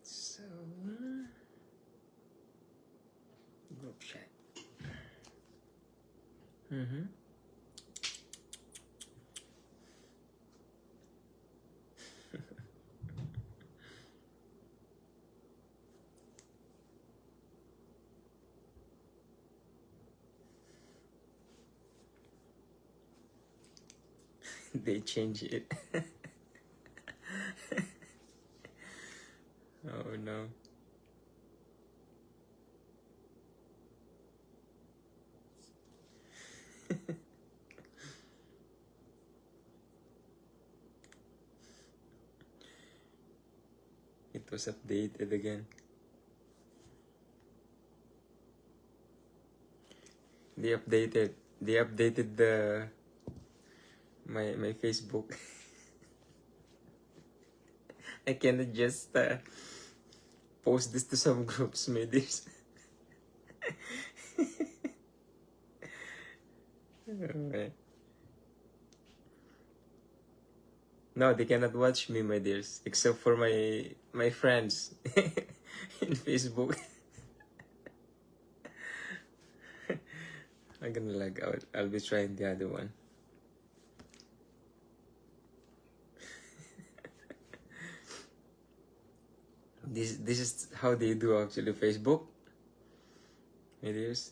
So, group chat. They change it. Oh no. It was updated again. They updated. They updated the my Facebook. I cannot just post this to some groups, maybe. Okay. No, they cannot watch me, my dears, except for my friends in Facebook. I'm gonna log out. I'll be trying the other one. This is how they do actually Facebook, my dears.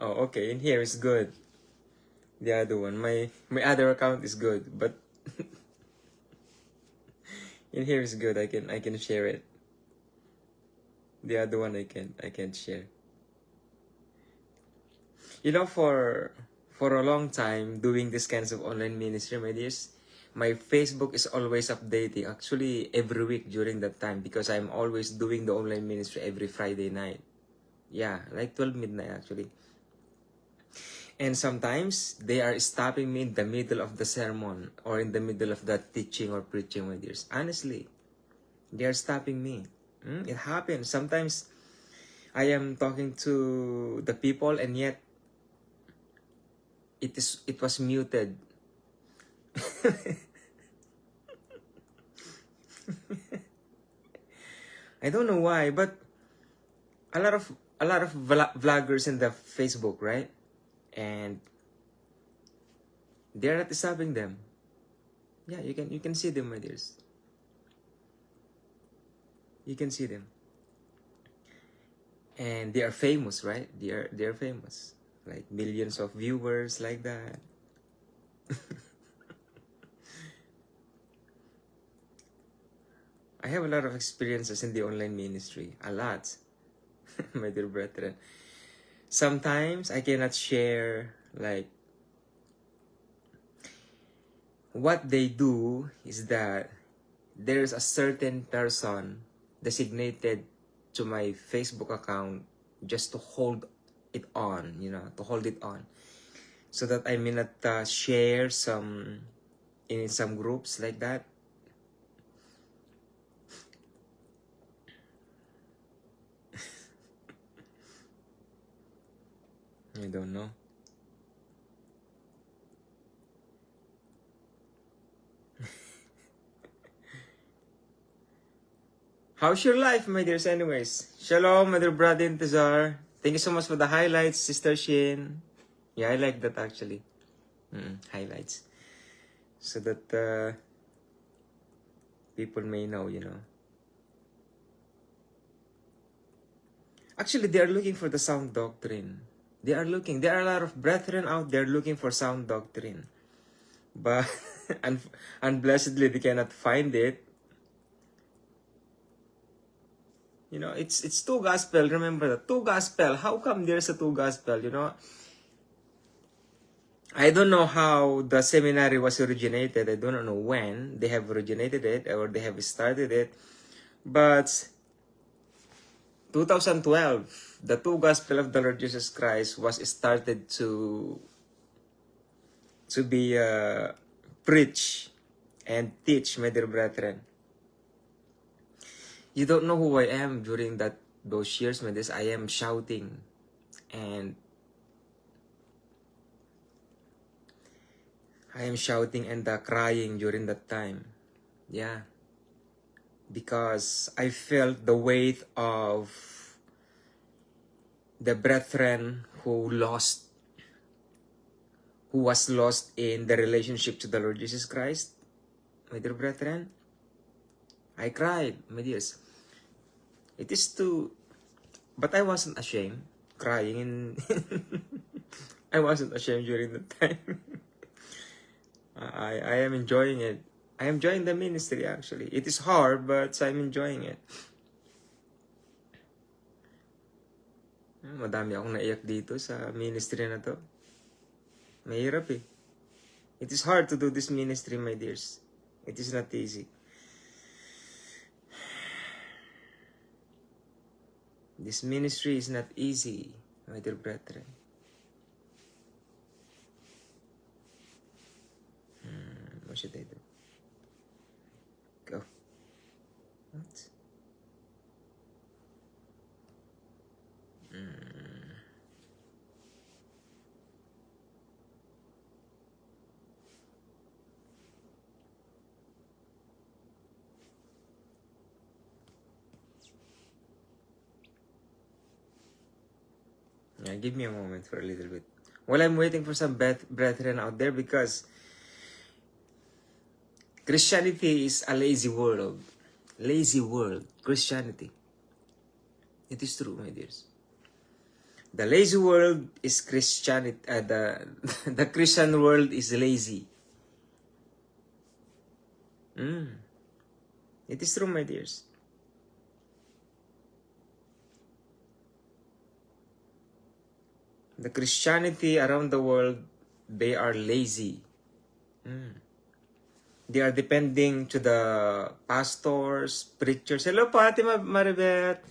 Oh, okay. In here is good. The other one, my other account is good, but in here is good. I can share it. The other one I can't share. You know, for a long time doing this kinds of online ministry, my dears, my Facebook is always updating. Actually, every week during that time, because I'm always doing the online ministry every Friday night. Yeah, like 12 midnight actually. And sometimes they are stopping me in the middle of the sermon or in the middle of the teaching or preaching, my dears. Honestly, they are stopping me. It happens. Sometimes I am talking to the people and yet it was muted. I don't know why, but a lot of vloggers in the Facebook, right? And they're not stopping them. Yeah, you can see them, my dears. You can see them. And they are famous, right? They are famous. Like millions of viewers like that. I have a lot of experiences in the online ministry. A lot, my dear brethren. Sometimes I cannot share, like, what they do is that there's a certain person designated to my Facebook account just to hold it on, to hold it on. So that I may not share in some groups like that. I don't know. How's your life, my dears, anyways? Shalom, my dear brother Intezar. Thank you so much for the highlights, Sister Shin. Yeah, I like that actually. Highlights. So that people may know. Actually, they are looking for the sound doctrine. They are looking. There are a lot of brethren out there looking for sound doctrine. But unblessedly, they cannot find it. It's two gospel. Remember that. Two gospel. How come there's a two gospel, I don't know how the seminary was originated. I don't know when they have originated it or they have started it. But 2012, the two gospel of the Lord Jesus Christ was started to be preached and teach, my dear brethren. You don't know who I am during those years, my dears. I am shouting and crying during that time. Yeah, because I felt the weight of the brethren who was lost in the relationship to the Lord Jesus Christ. My dear brethren, I cried, my dears. It is too, but I wasn't ashamed crying in I wasn't ashamed during the time. I am enjoying it. I am enjoying the ministry actually. It is hard, but I'm enjoying it. Madami akong naiyak dito sa ministry na to. Mahirap eh. It is hard to do this ministry, my dears. It is not easy. This ministry is not easy, my dear brethren. What should I do? Go. What? Yeah, give me a moment for a little bit. While I'm waiting for some brethren out there, because Christianity is a lazy world. Lazy world. Christianity. It is true, my dears. The lazy world is Christianity. The Christian world is lazy. It is true, my dears. The Christianity around the world, they are lazy. They are depending to the pastors, preachers. Hello po, Ate Maribet.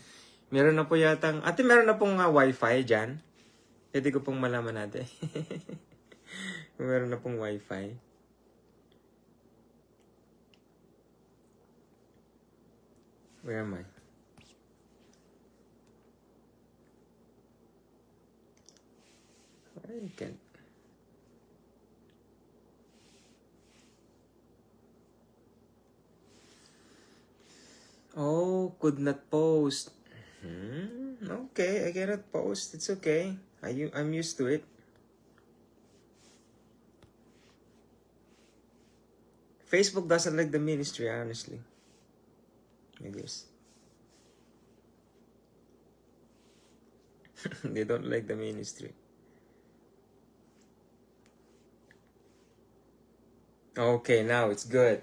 Meron na po yatang, Ate, meron na pong wifi dyan. Pwede ko pong malaman natin. Meron na pong wifi. Where am I? I can't. Oh, could not post. Okay, I cannot post. It's okay. I'm used to it. Facebook doesn't like the ministry, honestly. I guess. They don't like the ministry. Okay, now it's good.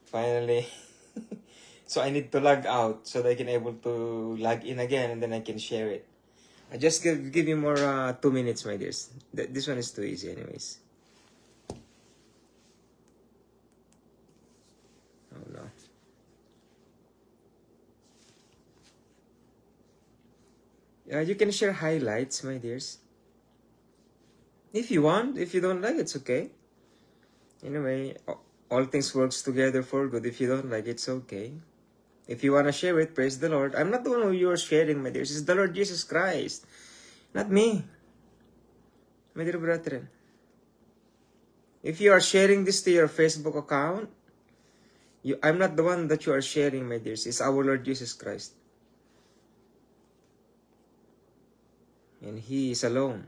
Finally. So I need to log out so that I can able to log in again, and then I can share it. I just give you more 2 minutes, my dears. This one is too easy anyways. Oh no. You can share highlights, my dears. If you want. If you don't like, it's okay. Anyway, all things works together for good. If you don't like, it's okay. If you want to share it, praise the Lord. I'm not the one who you're sharing, my dears. It's the Lord Jesus Christ. Not me. My dear brethren. If you are sharing this to your Facebook account, I'm not the one that you are sharing, my dears. It's our Lord Jesus Christ. And He is alone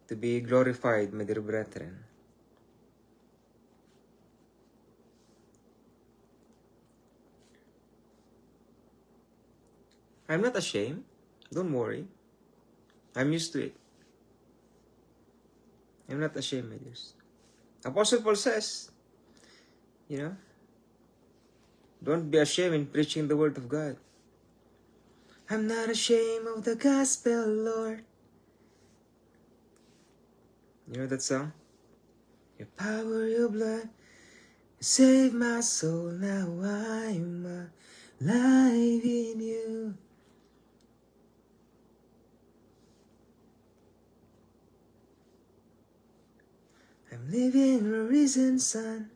to be glorified, my dear brethren. I'm not ashamed. Don't worry. I'm used to it. I'm not ashamed, my dears. Apostle Paul says, don't be ashamed in preaching the word of God. I'm not ashamed of the gospel, Lord. You know that song? Your power, your blood, save my soul. Now I'm alive in you. I'm living a risen son.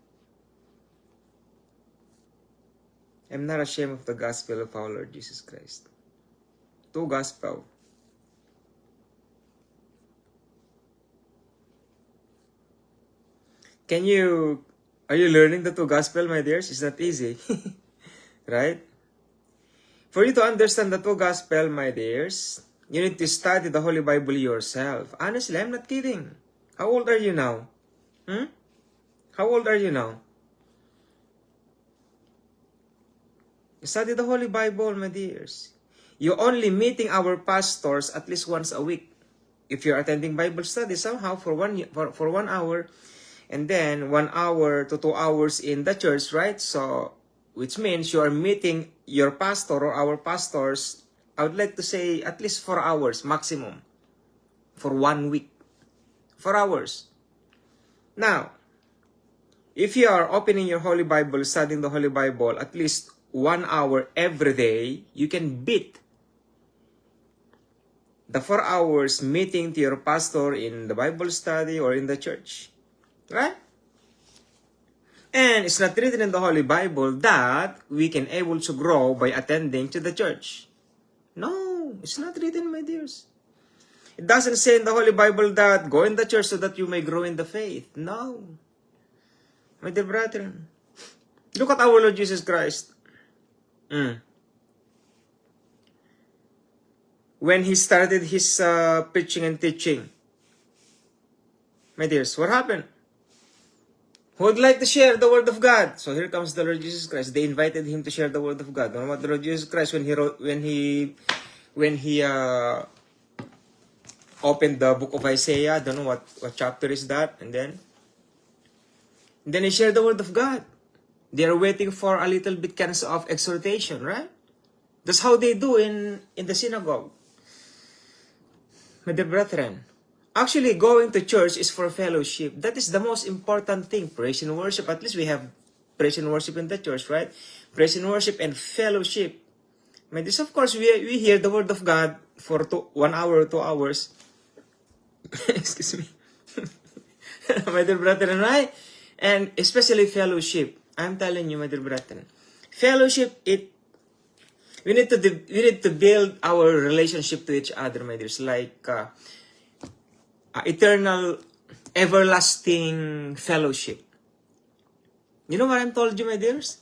I'm not ashamed of the gospel of our Lord Jesus Christ. Two gospel. Are you learning the two gospel, my dears? It's not easy. Right? For you to understand the two gospel, my dears, you need to study the Holy Bible yourself. Honestly, I'm not kidding. How old are you now? Hmm? How old are you now? Study the Holy Bible, my dears. You're only meeting our pastors at least once a week. If you're attending Bible study somehow for 1 hour, and then 1 hour to 2 hours in the church, right? So, which means you are meeting your pastor or our pastors, I would like to say at least 4 hours maximum for 1 week. 4 hours. Now, if you are opening your Holy Bible, studying the Holy Bible at least 1 hour every day, you can beat the 4 hours meeting to your pastor in the Bible study or in the church. Right? And it's not written in the Holy Bible that we can able to grow by attending to the church. No, it's not written, my dears. It doesn't say in the Holy Bible that go in the church so that you may grow in the faith. No. My dear brethren, look at our Lord Jesus Christ. When he started his preaching and teaching, my dears, what happened? Who would like to share the word of God? So here comes the Lord Jesus Christ. They invited him to share the word of God. You know what the Lord Jesus Christ, when he opened the book of Isaiah, I don't know what chapter is that, and then he shared the word of God. They are waiting for a little bit kind of exhortation, right? That's how they do in the synagogue. My dear brethren, actually going to church is for fellowship. That is the most important thing. Praise and worship. At least we have praise and worship in the church, right? Praise and worship and fellowship. My dear, of course, we hear the word of God for 1 hour or 2 hours. Excuse me. My dear brethren, right? And especially fellowship. I'm telling you, my dear brethren, fellowship, we need to build our relationship to each other, my dears, like eternal, everlasting fellowship. You know what I'm told you, my dears?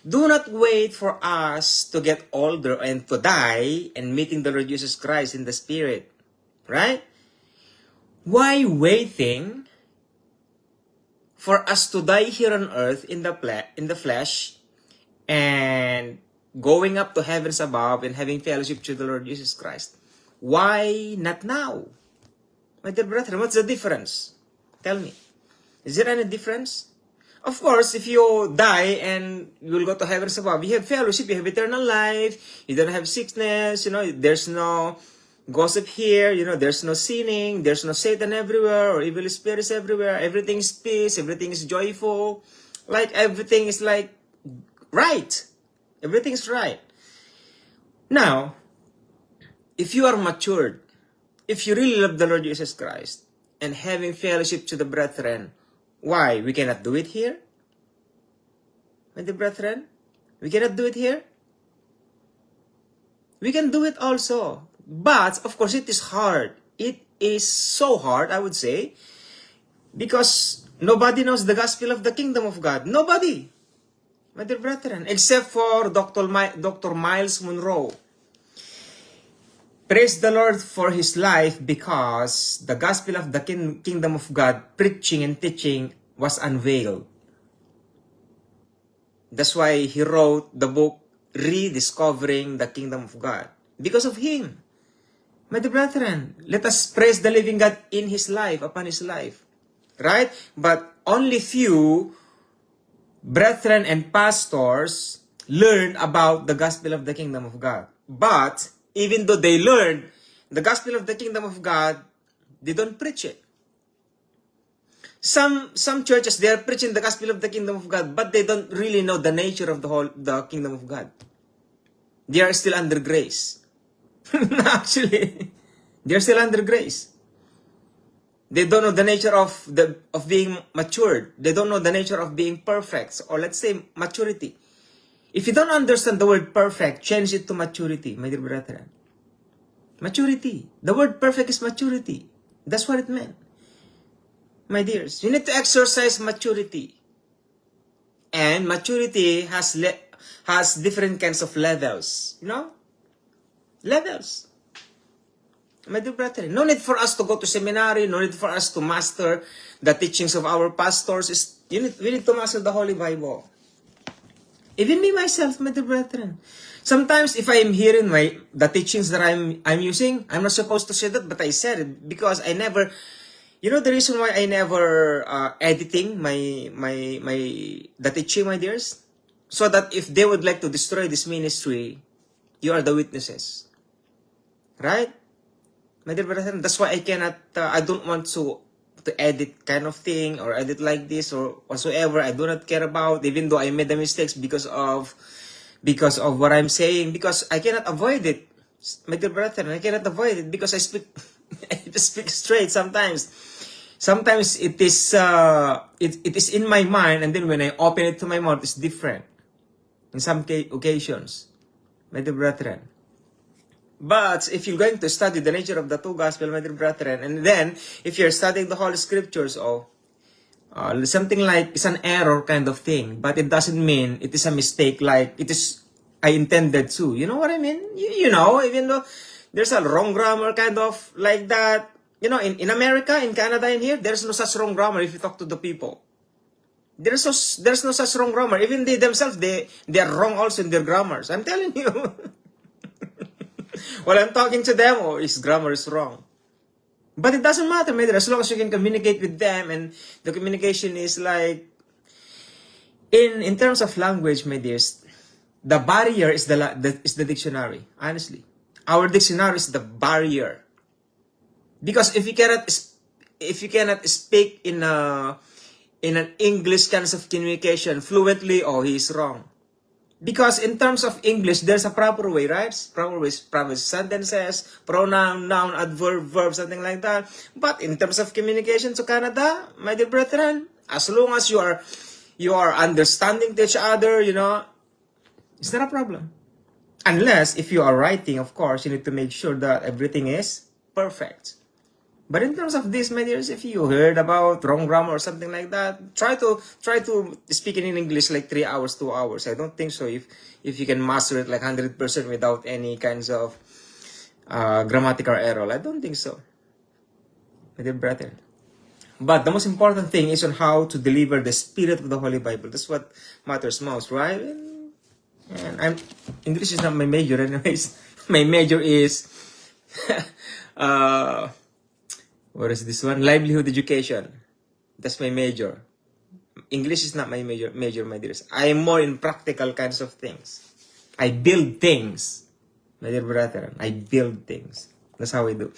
Do not wait for us to get older and to die and meeting the Lord Jesus Christ in the Spirit, right? Why waiting for us to die here on earth in the flesh and going up to heavens above and having fellowship to the Lord Jesus Christ? Why not now? My dear brethren, what's the difference? Tell me. Is there any difference? Of course, if you die and you will go to heavens above, you have fellowship, you have eternal life, you don't have sickness, there's no gossip here, there's no sinning, there's no Satan everywhere or evil spirits everywhere, everything is peace, everything is joyful, like everything is like right. Everything is right. Now, if you are matured, if you really love the Lord Jesus Christ and having fellowship to the brethren, why? We cannot do it here? My dear brethren, we cannot do it here? We can do it also. But, of course, it is hard. It is so hard, I would say, because nobody knows the gospel of the kingdom of God. Nobody. My dear brethren, except for Dr. Miles Monroe. Praise the Lord for his life because the gospel of the kingdom of God, preaching and teaching, was unveiled. That's why he wrote the book, Rediscovering the Kingdom of God. Because of him. My dear brethren, let us praise the living God in his life, upon his life. Right? But only few brethren and pastors learn about the gospel of the kingdom of God. But even though they learned the gospel of the kingdom of God, they don't preach it. Some churches, they are preaching the gospel of the kingdom of God, but they don't really know the nature of the kingdom of God. They are still under grace. Actually, they are still under grace. They don't know the nature of being matured. They don't know the nature of being perfect, or let's say maturity. If you don't understand the word perfect, change it to maturity, my dear brethren. Maturity. The word perfect is maturity. That's what it meant. My dears, you need to exercise maturity. And maturity has different kinds of levels. You know? Levels. My dear brethren, no need for us to go to seminary, no need for us to master the teachings of our pastors. We need to master the Holy Bible. Even me myself, my dear brethren. Sometimes if I am hearing the teachings that I'm using, I'm not supposed to say that, but I said it because I never, you know the reason why I never editing the teaching, my dears? So that if they would like to destroy this ministry, you are the witnesses. Right? My dear brethren, that's why I don't want to edit kind of thing or edit like this or whatsoever. I do not care about, even though I made the mistakes because of what I'm saying, because I cannot avoid it. My dear brethren, I cannot avoid it because I speak I just speak straight sometimes. Sometimes it is in my mind, and then when I open it to my mouth, it's different. In some occasions, my dear brethren. But if you're going to study the nature of the two gospel, my dear brethren, and then if you're studying the Holy Scriptures, something like it's an error kind of thing, but it doesn't mean it is a mistake like it is I intended to. You know what I mean? You know, even though there's a wrong grammar kind of like that. You know, in America, in Canada, in here, there's no such wrong grammar if you talk to the people. There's no such wrong grammar. Even they themselves, they are wrong also in their grammars. I'm telling you. While I'm talking to them, his grammar is wrong. But it doesn't matter, matter, as long as you can communicate with them, and the communication is like, in terms of language, my dears, the barrier is the dictionary, honestly. Our dictionary is the barrier. Because if you cannot speak in an English kind of communication fluently, he's wrong. Because in terms of English, there's a proper way, right? Proper ways, proper sentences, pronoun, noun, adverb, verb, something like that. But in terms of communication to Canada, my dear brethren, as long as you are understanding to each other, you know, it's not a problem. Unless if you are writing, of course, you need to make sure that everything is perfect. But in terms of this, my dears, if you heard about wrong grammar or something like that, try to speak it in English like 3 hours, 2 hours. I don't think so. If you can master it like 100% without any kinds of grammatical error, I don't think so, my dear brethren. But the most important thing is on how to deliver the spirit of the Holy Bible. That's what matters most, right? And English is not my major, anyways. My major is what is this one? Livelihood education. That's my major. English is not my major, my dears. I am more in practical kinds of things. I build things, my dear brethren. I build things. That's how I do.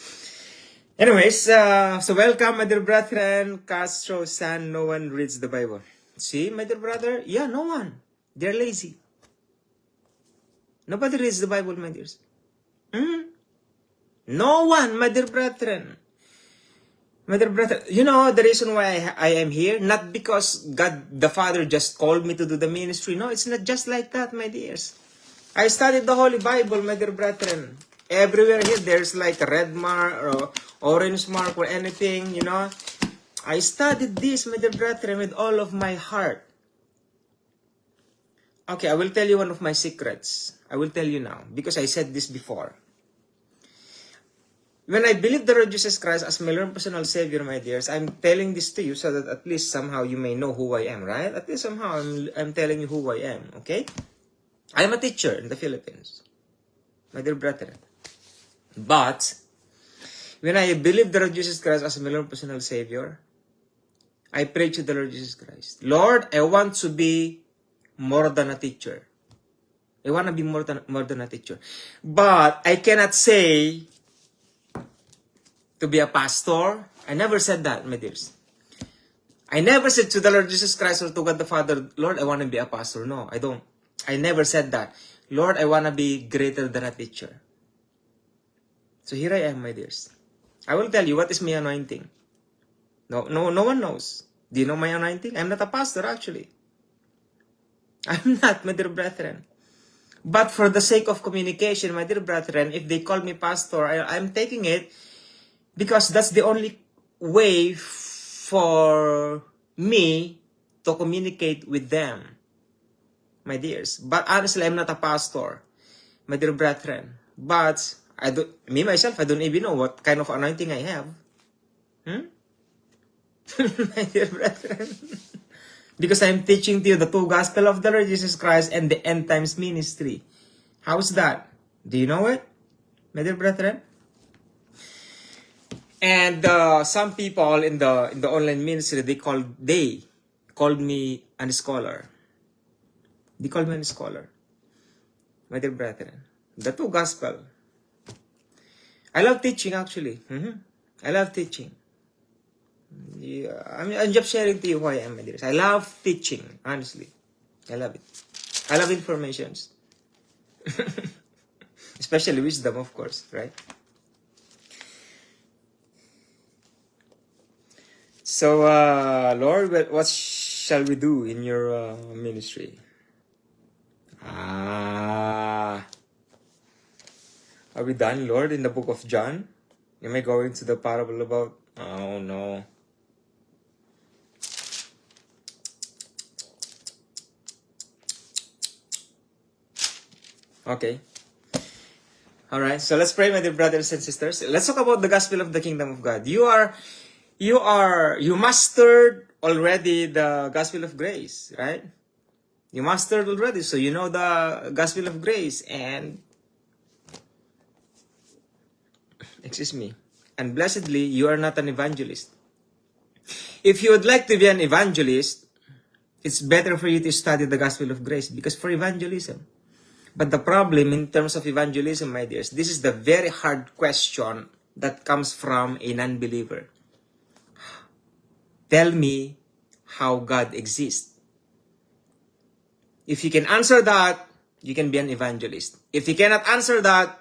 Anyways, so welcome, my dear brethren. Castro San, no one reads the Bible. See, my dear brother? Yeah, no one. They're lazy. Nobody reads the Bible, my dears. No one, my dear brethren. My dear brother, you know the reason why I am here? Not because God the Father just called me to do the ministry. No, it's not just like that, my dears. I studied the Holy Bible, my dear brethren. Everywhere here, there's like a red mark or orange mark or anything, you know. I studied this, my dear brethren, with all of my heart. Okay, I will tell you one of my secrets. I will tell you now, because I said this before. When I believe the Lord Jesus Christ as my Lord and personal Savior, my dears, I'm telling this to you so that at least somehow you may know who I am, right? At least somehow I'm telling you who I am, okay? I'm a teacher in the Philippines, my dear brethren. But when I believe the Lord Jesus Christ as my Lord and personal Savior, I pray to the Lord Jesus Christ, Lord, I want to be more than a teacher. I want to be more than a teacher. But I cannot say to be a pastor. I never said that, my dears. I never said to the Lord Jesus Christ or to God the Father, Lord, I want to be a pastor. No, I don't. I never said that. Lord, I want to be greater than a teacher. So here I am, my dears. I will tell you what is my anointing. No one knows. Do you know my anointing? I'm not a pastor, actually. I'm not, my dear brethren. But for the sake of communication, my dear brethren, if they call me pastor, I'm taking it because that's the only way for me to communicate with them, my dears. But honestly, I'm not a pastor, my dear brethren. But me myself, I don't even know what kind of anointing I have. My dear brethren. Because I'm teaching to you the two gospel of the Lord Jesus Christ and the end times ministry. How's that? Do you know it, my dear brethren? And some people in the online ministry, they called me a scholar. They called me a scholar, my dear brethren. The two gospel. I love teaching, actually. I love teaching. Yeah, I'm just sharing to you who I am, my dears. I love teaching, honestly. I love it. I love informations. Especially wisdom, of course, right? So, Lord, what shall we do in your ministry? Are we done, Lord, in the book of John? Am I going to the parable about... Oh, no. Okay. Alright, so let's pray, my dear brothers and sisters. Let's talk about the gospel of the kingdom of God. You mastered already the gospel of grace, right? You mastered already, so you know the gospel of grace. And excuse me, and blessedly, you are not an evangelist. If you would like to be an evangelist, it's better for you to study the gospel of grace, because for evangelism. But the problem in terms of evangelism, my dears, this is the very hard question that comes from a non-believer. Tell me how God exists. If you can answer that, you can be an evangelist. If you cannot answer that,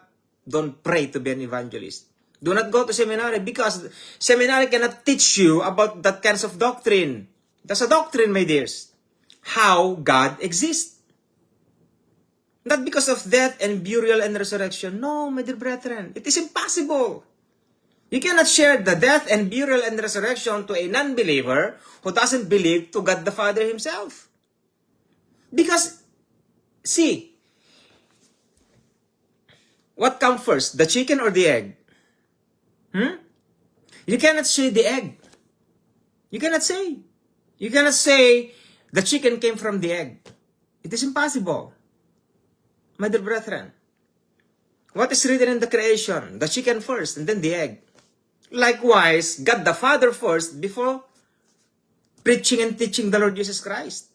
don't pray to be an evangelist. Do not go to seminary, because seminary cannot teach you about that kinds of doctrine. That's a doctrine, my dears. How God exists. Not because of death and burial and resurrection. No, my dear brethren. It is impossible. You cannot share the death and burial and resurrection to a non-believer who doesn't believe to God the Father himself. Because, see, what comes first, the chicken or the egg? You cannot say the egg. You cannot say. You cannot say the chicken came from the egg. It is impossible. My dear brethren, what is written in the creation? The chicken first and then the egg. Likewise, God the Father first before preaching and teaching the Lord Jesus Christ.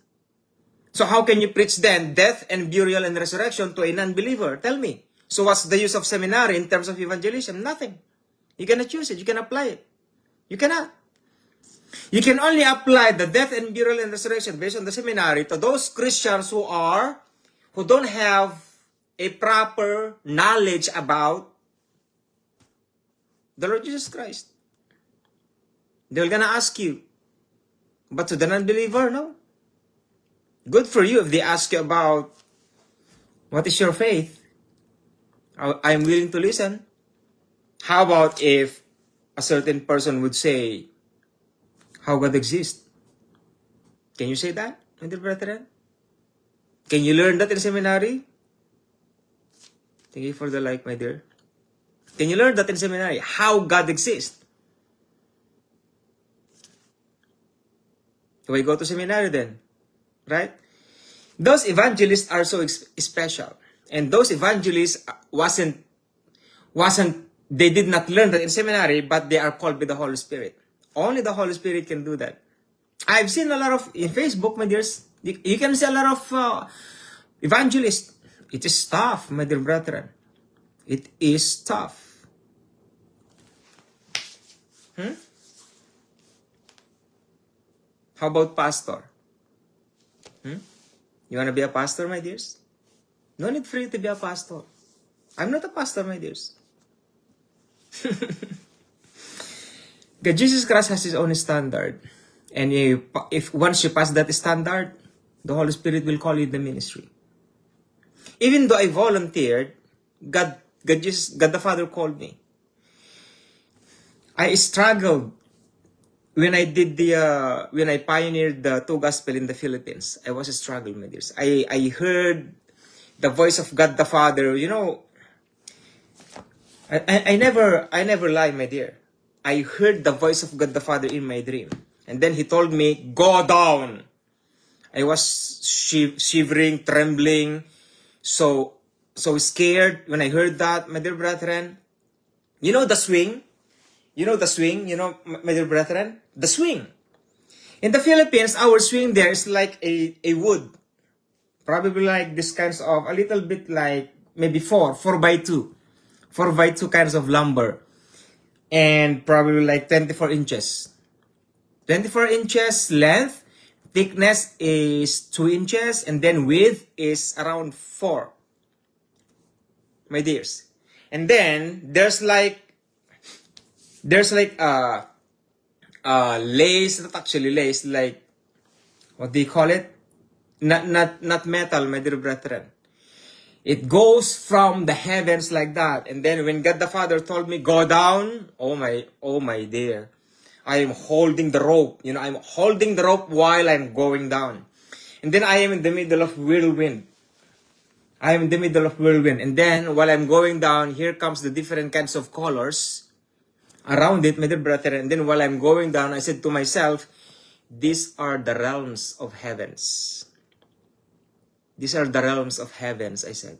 So how can you preach then death and burial and resurrection to a non-believer? Tell me. So what's the use of seminary in terms of evangelism? Nothing. You cannot choose it. You can apply it. You cannot. You can only apply the death and burial and resurrection based on the seminary to those Christians who don't have a proper knowledge about the Lord Jesus Christ. They're gonna ask you. But to the non-believer, no. Good for you if they ask you about what is your faith. I'm willing to listen. How about if a certain person would say how God exists? Can you say that, my dear brethren? Can you learn that in seminary? Thank you for the like, my dear. Can you learn that in seminary? How God exists? Why go to seminary then? Right? Those evangelists are so special. And those evangelists they did not learn that in seminary, but they are called by the Holy Spirit. Only the Holy Spirit can do that. I've seen a lot of, in Facebook, my dears, you can see a lot of evangelists. It is tough, my dear brethren. It is tough. How about pastor? You want to be a pastor, my dears? No need for you to be a pastor. I'm not a pastor, my dears. God, Jesus Christ has his own standard. And if once you pass that standard, the Holy Spirit will call you the ministry. Even though I volunteered, God the Father called me. I struggled when I did when I pioneered the two gospel in the Philippines. I was struggling, my dears. I heard the voice of God the Father. You know, I never lie, my dear. I heard the voice of God the Father in my dream. And then he told me, go down. I was shivering, trembling, so scared when I heard that, my dear brethren. You know the swing? You know the swing? You know, my dear brethren? The swing. In the Philippines, our swing there is like a wood. Probably like this kinds of, a little bit like, maybe 4 by 2. 4 by 2 kinds of lumber. And probably like 24 inches. 24 inches length. Thickness is 2 inches. And then width is around 4. My dears. And then there's like lace, not actually lace, like, what do you call it? Not metal, my dear brethren. It goes from the heavens like that. And then when God the Father told me, go down, oh my dear. I am holding the rope. You know, I'm holding the rope while I'm going down. And then I am in the middle of whirlwind. I am in the middle of whirlwind. And then while I'm going down, here comes the different kinds of colors around it, my dear brethren. And then while I'm going down, I said to myself, these are the realms of heavens. These are the realms of heavens, I said,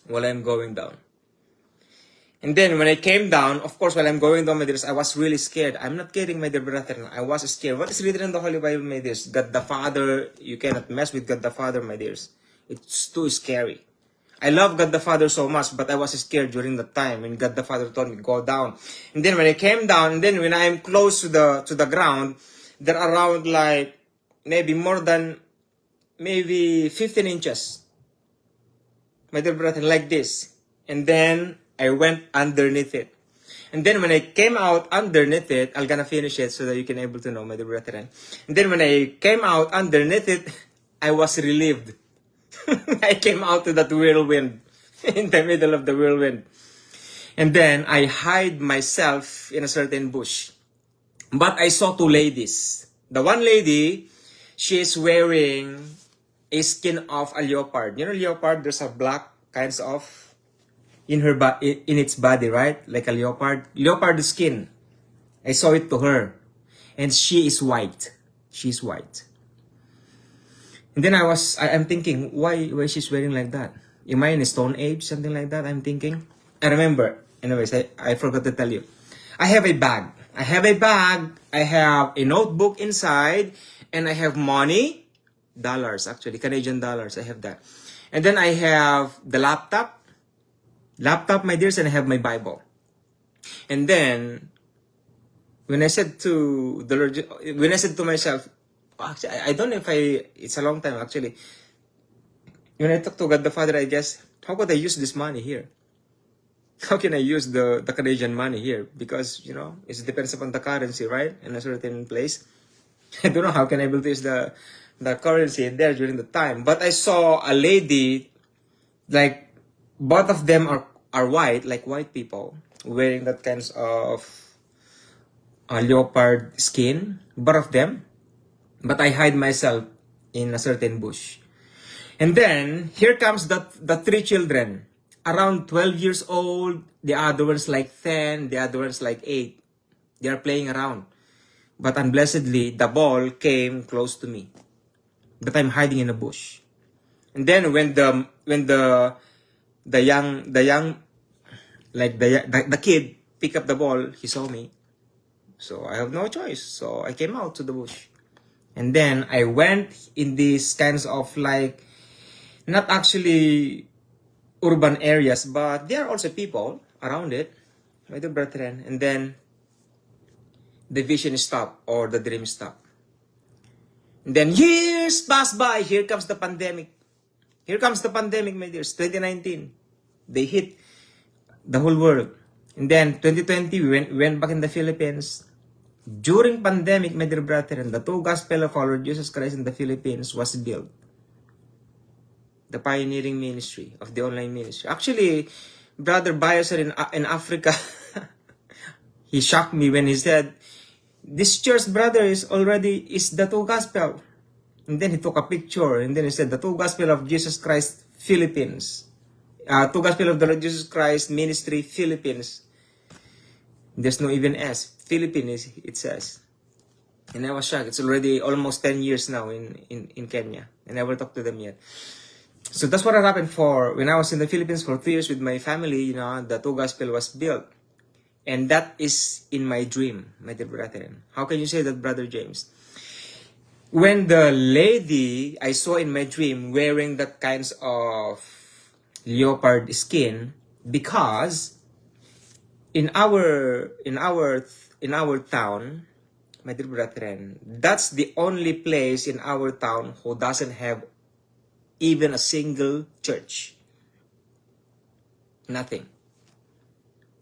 while I'm going down. And then when I came down, of course, while I'm going down, my dears, I was really scared. I'm not kidding, my dear brethren. I was scared. What is written in the Holy Bible, my dears? God the Father, you cannot mess with God the Father, my dears. It's too scary. I love God the Father so much, but I was scared during that time when God the Father told me, go down. And then when I came down, and then when I'm close to the ground, they're around like maybe more than maybe 15 inches. My dear brethren, like this. And then I went underneath it. And then when I came out underneath it, I'm gonna finish it so that you can able to know, my dear brethren. And then when I came out underneath it, I was relieved. I came out to that whirlwind, in the middle of the whirlwind. And then I hide myself in a certain bush. But I saw two ladies. The one lady, she is wearing a skin of a leopard. You know leopard, there's a black kinds of in its body, right? Like a leopard. Leopard skin. I saw it to her. And she is white. She's white. And then I'm thinking, why she's wearing like that? Am I in a stone age? Something like that, I'm thinking. I remember, anyways, I forgot to tell you. I have a bag. I have a notebook inside, and I have money, dollars actually, Canadian dollars, I have that. And then I have the laptop, my dears, and I have my Bible. And then, when I said to the Lord, when I said to myself, actually, I don't know if it's a long time actually. When I talk to God the Father, I guess, how could I use this money here? How can I use the Canadian money here? Because, you know, it depends upon the currency, right? In a certain place. I don't know how can I able to use the currency there during the time. But I saw a lady, like, both of them are white, like white people, wearing that kinds of leopard skin, both of them. But I hide myself in a certain bush. And then, here comes the 3 children. Around 12 years old, the other one's like 10, the other one's like 8. They are playing around. But unblessedly, the ball came close to me. But I'm hiding in a bush. And then when the young like the kid picked up the ball, he saw me. So I have no choice. So I came out to the bush. And then I went in these kinds of like, not actually urban areas, but there are also people around it, my dear brethren. And then the vision stopped, or the dream stopped. And then years pass by. Here comes the pandemic. Here comes the pandemic, my dears. 2019. They hit the whole world. And then 2020, we went back in the Philippines. During pandemic, my dear brethren, the two gospel of our Lord Jesus Christ in the Philippines was built. the pioneering ministry of the online ministry. Actually, Brother Bioser in Africa, he shocked me when he said, this church, brother, is the two gospel. And then he took a picture, and then he said, the two gospel of Jesus Christ, Philippines. Two gospel of the Lord Jesus Christ ministry, Philippines. There's no even S. Philippines, it says. And I was shocked. It's already almost 10 years now in Kenya. I never talked to them yet. So that's what happened for when I was in the Philippines for 3 years with my family. You know, the two gospel was built. And that is in my dream, my dear brethren. How can you say that, Brother James? When the lady I saw in my dream wearing that kinds of leopard skin, because in our town, my dear brethren, that's the only place in our town who doesn't have even a single church. Nothing.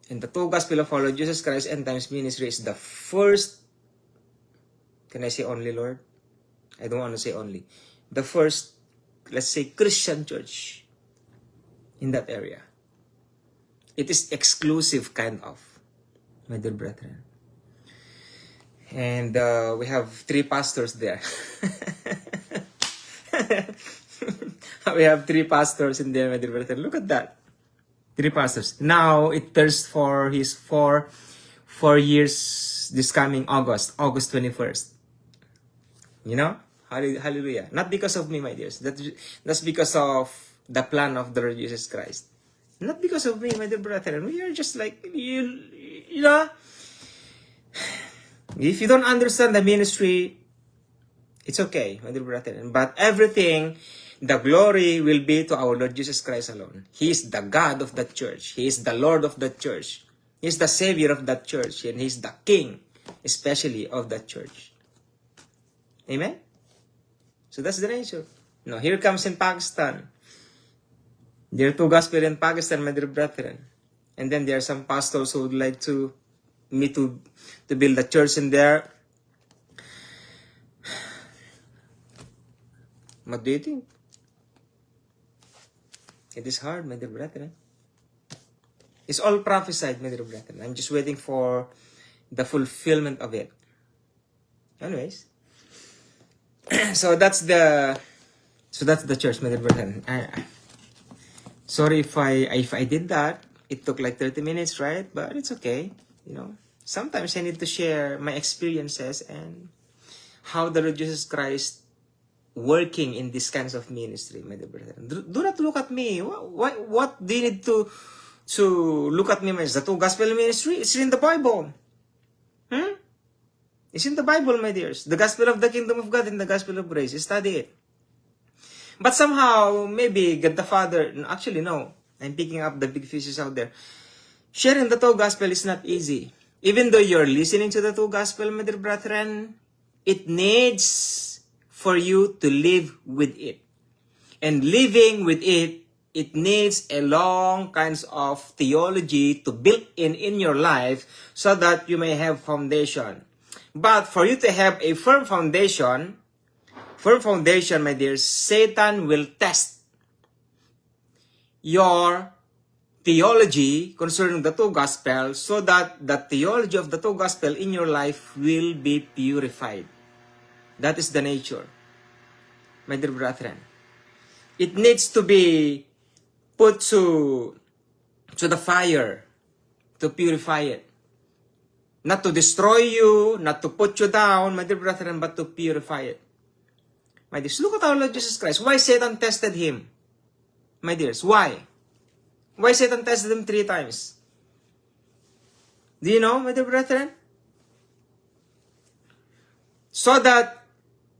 And the two gospel of our Lord Jesus Christ End Times Ministry is the first, can I say only, Lord? I don't want to say only. The first, let's say, Christian church in that area. It is exclusive, kind of, my dear brethren. And we have 3 pastors there. We have 3 pastors in there, my dear brethren. Look at that. 3 pastors. Now, it turns for his 4 years this coming August 21st. You know? Hallelujah. Not because of me, my dears. That's because of the plan of the Lord Jesus Christ. Not because of me, my dear brethren. We are just like, you know, if you don't understand the ministry, it's okay, my dear brethren. But everything, the glory will be to our Lord Jesus Christ alone. He is the God of that church. He is the Lord of that church. He is the Savior of that church. And He is the King, especially of that church. Amen? So that's the nature. Now, here comes in Pakistan. There are 2 gospel in Pakistan, my dear brethren. And then there are some pastors who would like me to build a church in there. What do you think? It is hard, my dear brethren. It's all prophesied, my dear brethren. I'm just waiting for the fulfillment of it. Anyways. So that's the church, my dear brethren. Sorry if I did that. It took like 30 minutes, right? But it's okay. You know, sometimes I need to share my experiences and how the Lord Jesus Christ working in these kinds of ministry, my dear brethren. Do not look at me. What do you need to look at me? The 2 gospel ministry? It's in the Bible. It's in the Bible, my dears. The gospel of the kingdom of God and the gospel of grace. Study it. But somehow, maybe God the Father, actually no, I'm picking up the big fishes out there. Sharing the 2 gospel is not easy. Even though you're listening to the 2 gospel, my dear brethren, it needs for you to live with it. And living with it, it needs a long kinds of theology to build in your life so that you may have foundation. But for you to have a firm foundation, my dear, Satan will test your theology concerning the 2 gospel so that the theology of the 2 gospel in your life will be purified. That is the nature, my dear brethren. It needs to be put to the fire to purify it. Not to destroy you, not to put you down, my dear brethren, but to purify it. My dears, look at our Lord Jesus Christ. Why Satan tested Him? My dears, why? Why Satan tested Him 3 times? Do you know, my dear brethren? So that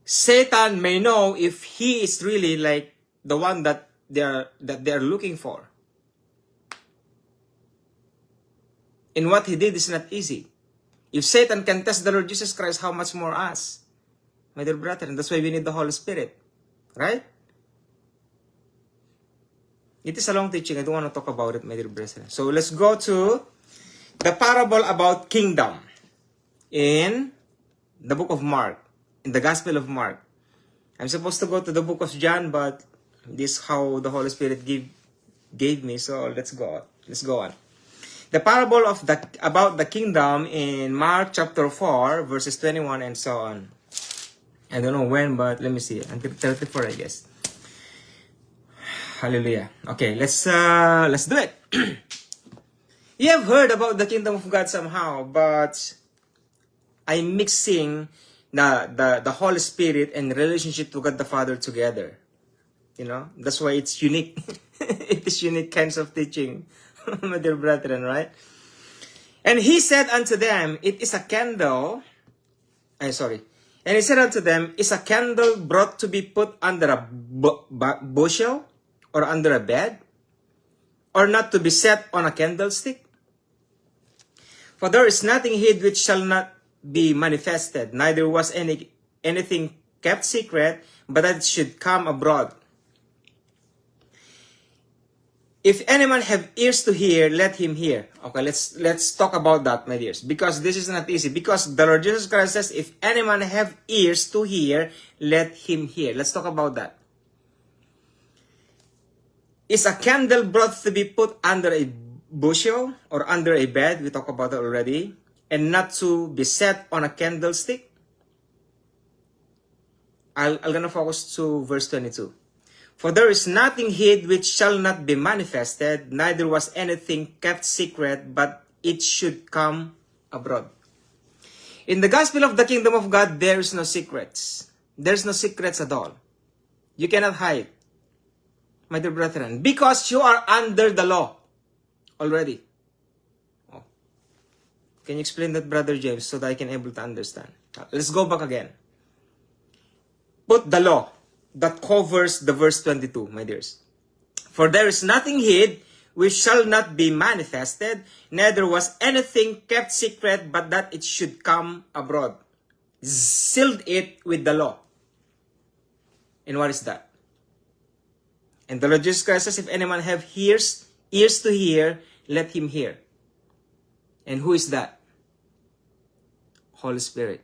Satan may know if he is really like the one that they are looking for. And what he did is not easy. If Satan can test the Lord Jesus Christ, how much more us? My dear brethren, that's why we need the Holy Spirit. Right? It is a long teaching. I don't want to talk about it, my dear brethren. So let's go to the parable about kingdom in the book of Mark, in the Gospel of Mark. I'm supposed to go to the book of John, but This is how the Holy Spirit gave me. So let's go. Let's go on. The parable of about the kingdom in Mark chapter 4, verses 21 and so on. I don't know when, but let me see. Until 34, I guess. Hallelujah. Okay, let's do it. You have heard about the kingdom of God somehow, but I'm mixing the Holy Spirit and relationship to God the Father together. You know, that's why it's unique. It is unique kinds of teaching, my dear brethren, right? And he said unto them, it is a candle. And he said unto them, is a candle brought to be put under a bushel or under a bed, or not to be set on a candlestick? For there is nothing hid which shall not be manifested, neither was anything kept secret, but that it should come abroad. If any man have ears to hear, let him hear. Okay, let's talk about that, my dears, because this is not easy. Because the Lord Jesus Christ says, if any man have ears to hear, let him hear. Let's talk about that. Is a candle brought to be put under a bushel or under a bed? We talked about that already. And not to be set on a candlestick? I'm gonna focus to verse 22. For there is nothing hid which shall not be manifested, neither was anything kept secret, but it should come abroad. In the gospel of the kingdom of God, there is no secrets. There's no secrets at all. You cannot hide, my dear brethren, because you are under the law already. Oh. Can you explain that, Brother James, so that I can able to understand? Let's go back again. Put the law that covers the verse 22, my dears. For there is nothing hid which shall not be manifested, neither was anything kept secret, but that it should come abroad. Sealed it with the law. And what is that? And the Lord Jesus Christ says, if any man have ears to hear, let him hear. And who is that? Holy Spirit.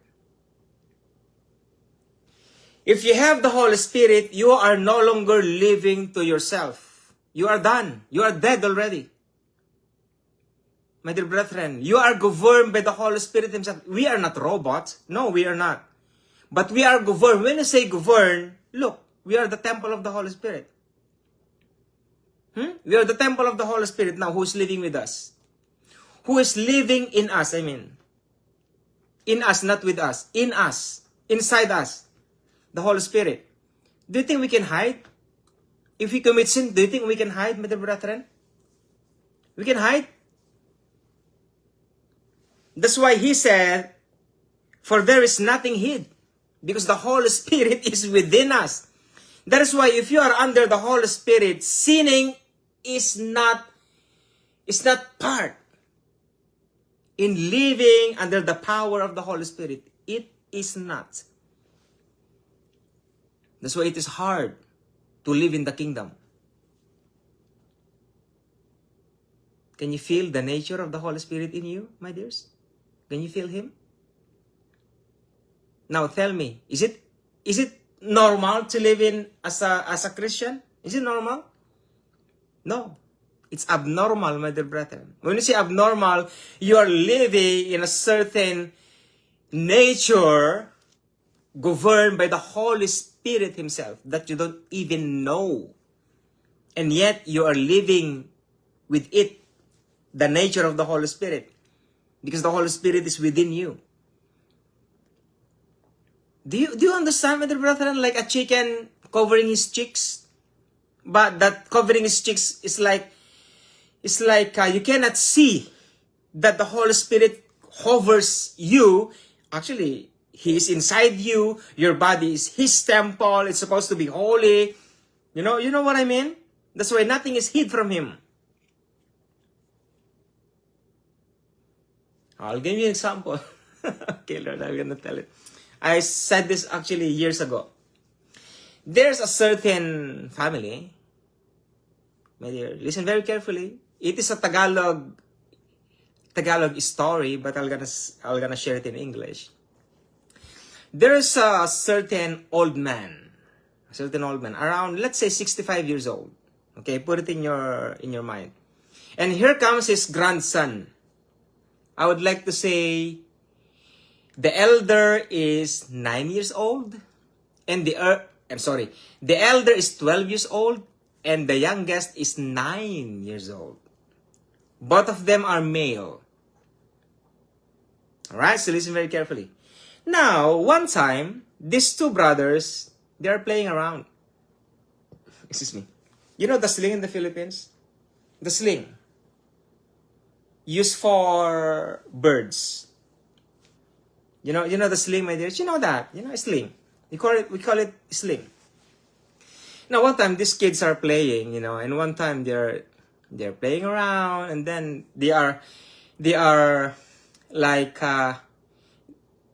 If you have the Holy Spirit, you are no longer living to yourself. You are done. You are dead already. My dear brethren, you are governed by the Holy Spirit Himself. We are not robots. No, we are not. But we are governed. When you say govern, look, we are the temple of the Holy Spirit. We are the temple of the Holy Spirit now. Who is living with us? Who is living in us, I mean. In us, not with us. In us. Inside us. The Holy Spirit. Do you think we can hide? If we commit sin, do you think we can hide, my dear brethren? We can hide. That's why he said, for there is nothing hid. Because the Holy Spirit is within us. That is why if you are under the Holy Spirit, sinning is not part in living under the power of the Holy Spirit. It is not. That's why it is hard to live in the kingdom. Can you feel the nature of the Holy Spirit in you, my dears? Can you feel Him? Now tell me, is it normal to live in as a Christian? Is it normal? No. It's abnormal, my dear brethren. When you say abnormal, you are living in a certain nature governed by the Holy Spirit Himself that you don't even know. And yet you are living with it, the nature of the Holy Spirit. Because the Holy Spirit is within you. Do you understand, my dear brethren? Like a chicken covering his chicks. But that covering his chicks is like you cannot see that the Holy Spirit hovers you. Actually, He is inside you. Your body is His temple. It's supposed to be holy. You know what I mean? That's why nothing is hid from Him. I'll give you an example. Okay, Lord, I'm going to tell it. I said this actually years ago. There's a certain family. My dear, listen very carefully. It is a Tagalog story, but I'm gonna share it in English. There is a certain old man. certain old man, around, let's say, 65 years old. Okay, put it in your mind. And here comes his grandson. I would like to say the elder is 9 years old, and the elder is 12 years old, and the youngest is 9 years old. Both of them are male. Alright, so listen very carefully. Now, one time, these two brothers, they are playing around. Excuse me. You know the sling in the Philippines? The sling. Used for birds. You know the sling, my dears? You know that. You know a sling. We call it sling. Now, one time, these kids are playing, and one time they're playing around, and then they are like,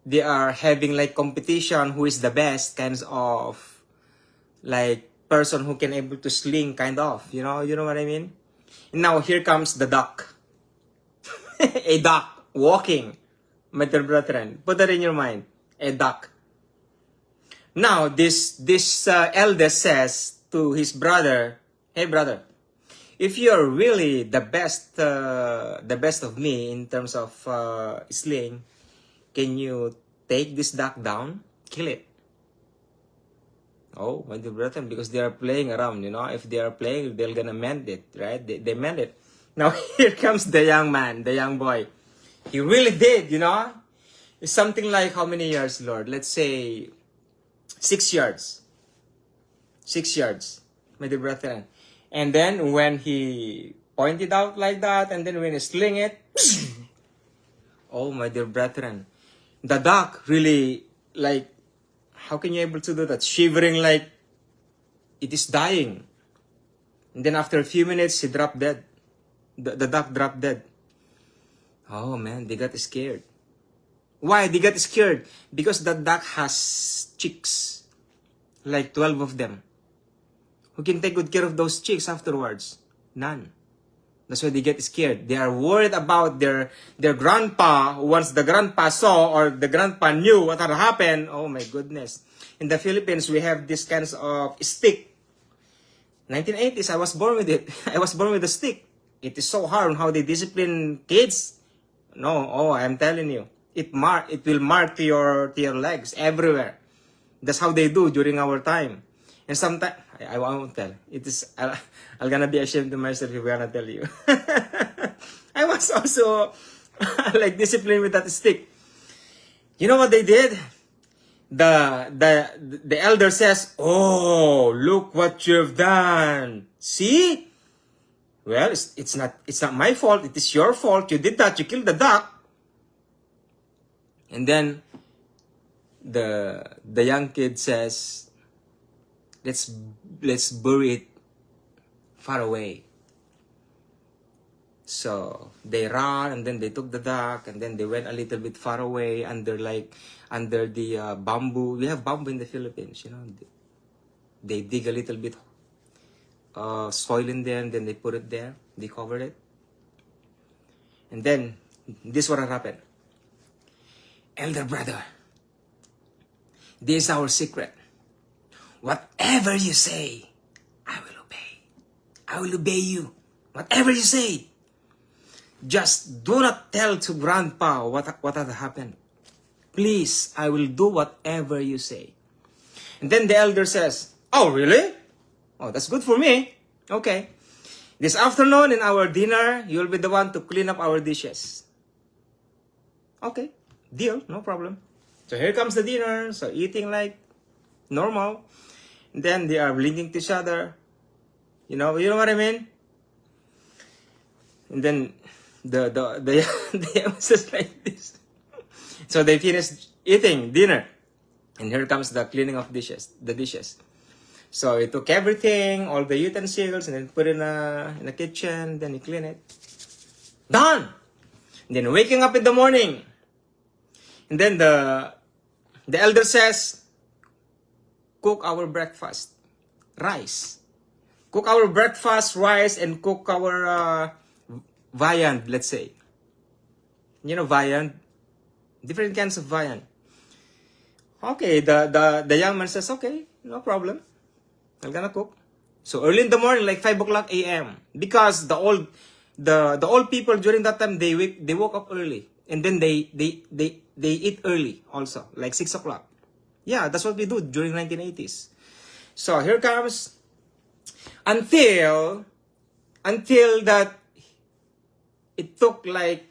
they are having like competition who is the best kinds of like person who can able to sling kind of, you know what I mean? And now here comes the duck. A duck walking, my dear brethren. Put that in your mind. A duck. Now this eldest says to his brother, "Hey brother, if you're really the best of me in terms of sling, can you take this duck down, kill it?" Oh, my dear brethren, because they are playing around, if they are playing, they're gonna mend it, right? They mend it. Now here comes the young man, the young boy. He really did, It's something like how many yards, Lord? Let's say 6 yards. 6 yards, my dear brethren. And then when he pointed out like that, and then when he sling it, oh, my dear brethren, the duck really, like, how can you able to do that? Shivering like it is dying. And then after a few minutes, he dropped dead. The duck dropped dead. Oh man, they got scared. Why they got scared? Because the duck has chicks. Like 12 of them. Who can take good care of those chicks afterwards? None. That's why they get scared. They are worried about their grandpa. Once the grandpa saw or the grandpa knew what had happened, oh my goodness. In the Philippines, we have this kinds of stick. 1980s, I was born with it. I was born with a stick. It is so hard on how they discipline kids. No, oh, I'm telling you. It will mark to your legs everywhere. That's how they do during our time. And sometimes, I won't tell. It is, I'm gonna be ashamed of myself if I'm gonna tell you. I was also like disciplined with that stick. You know what they did? The elder says, "Oh, look what you've done. See? Well, it's not my fault. It is your fault. You did that. You killed the duck." And then the young kid says, let's bury it far away. So they ran, and then they took the duck, and then they went a little bit far away under the bamboo. We have bamboo in the Philippines, They dig a little bit soil in there, and then they put it there. They covered it. And then this what happened. "Elder brother, this is our secret. Whatever you say, I will obey. I will obey you. Whatever you say. Just do not tell to grandpa what had happened. Please, I will do whatever you say." And then the elder says, "Oh, really? Oh, that's good for me. Okay. This afternoon in our dinner, you'll be the one to clean up our dishes." Okay, deal, no problem. So here comes the dinner. So eating like normal. And then they are blinking to each other. You know what I mean? And then the just like this. So they finished eating dinner. And here comes the cleaning of the dishes. So he took everything, all the utensils, and then put it in a kitchen. Then he clean it. Done! And then waking up in the morning. And then the elder says, "Cook our breakfast. Rice. Cook our breakfast, rice, and cook our viand, let's say." You know viand? Different kinds of viand. Okay, the young man says, "Okay, no problem." I'm gonna cook. So early in the morning, like 5 o'clock a.m. Because the old people during that time, they woke up early. And then they eat early also, like 6 o'clock. Yeah, that's what we do during 1980s. So here comes, until that it took like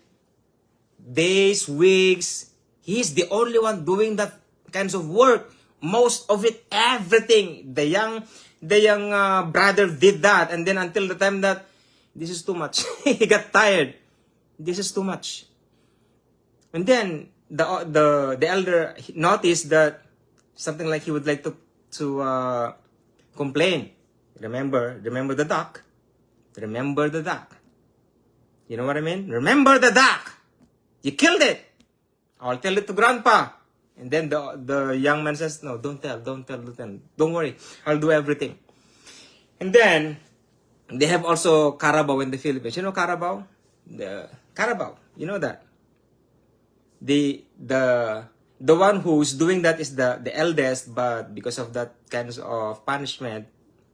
days, weeks. He's the only one doing that kinds of work. Most of it, everything. The young brother did that, and then until the time that this is too much, he got tired. This is too much, and then the elder noticed that something like he would like to complain. Remember the duck. Remember the duck. You know what I mean? Remember the duck. You killed it. I'll tell it to grandpa. And then the young man says, no, don't tell. Don't worry. I'll do everything. And then they have also Carabao in the Philippines. You know Carabao? The Carabao. You know that? The one who's doing that is the eldest, but because of that kind of punishment,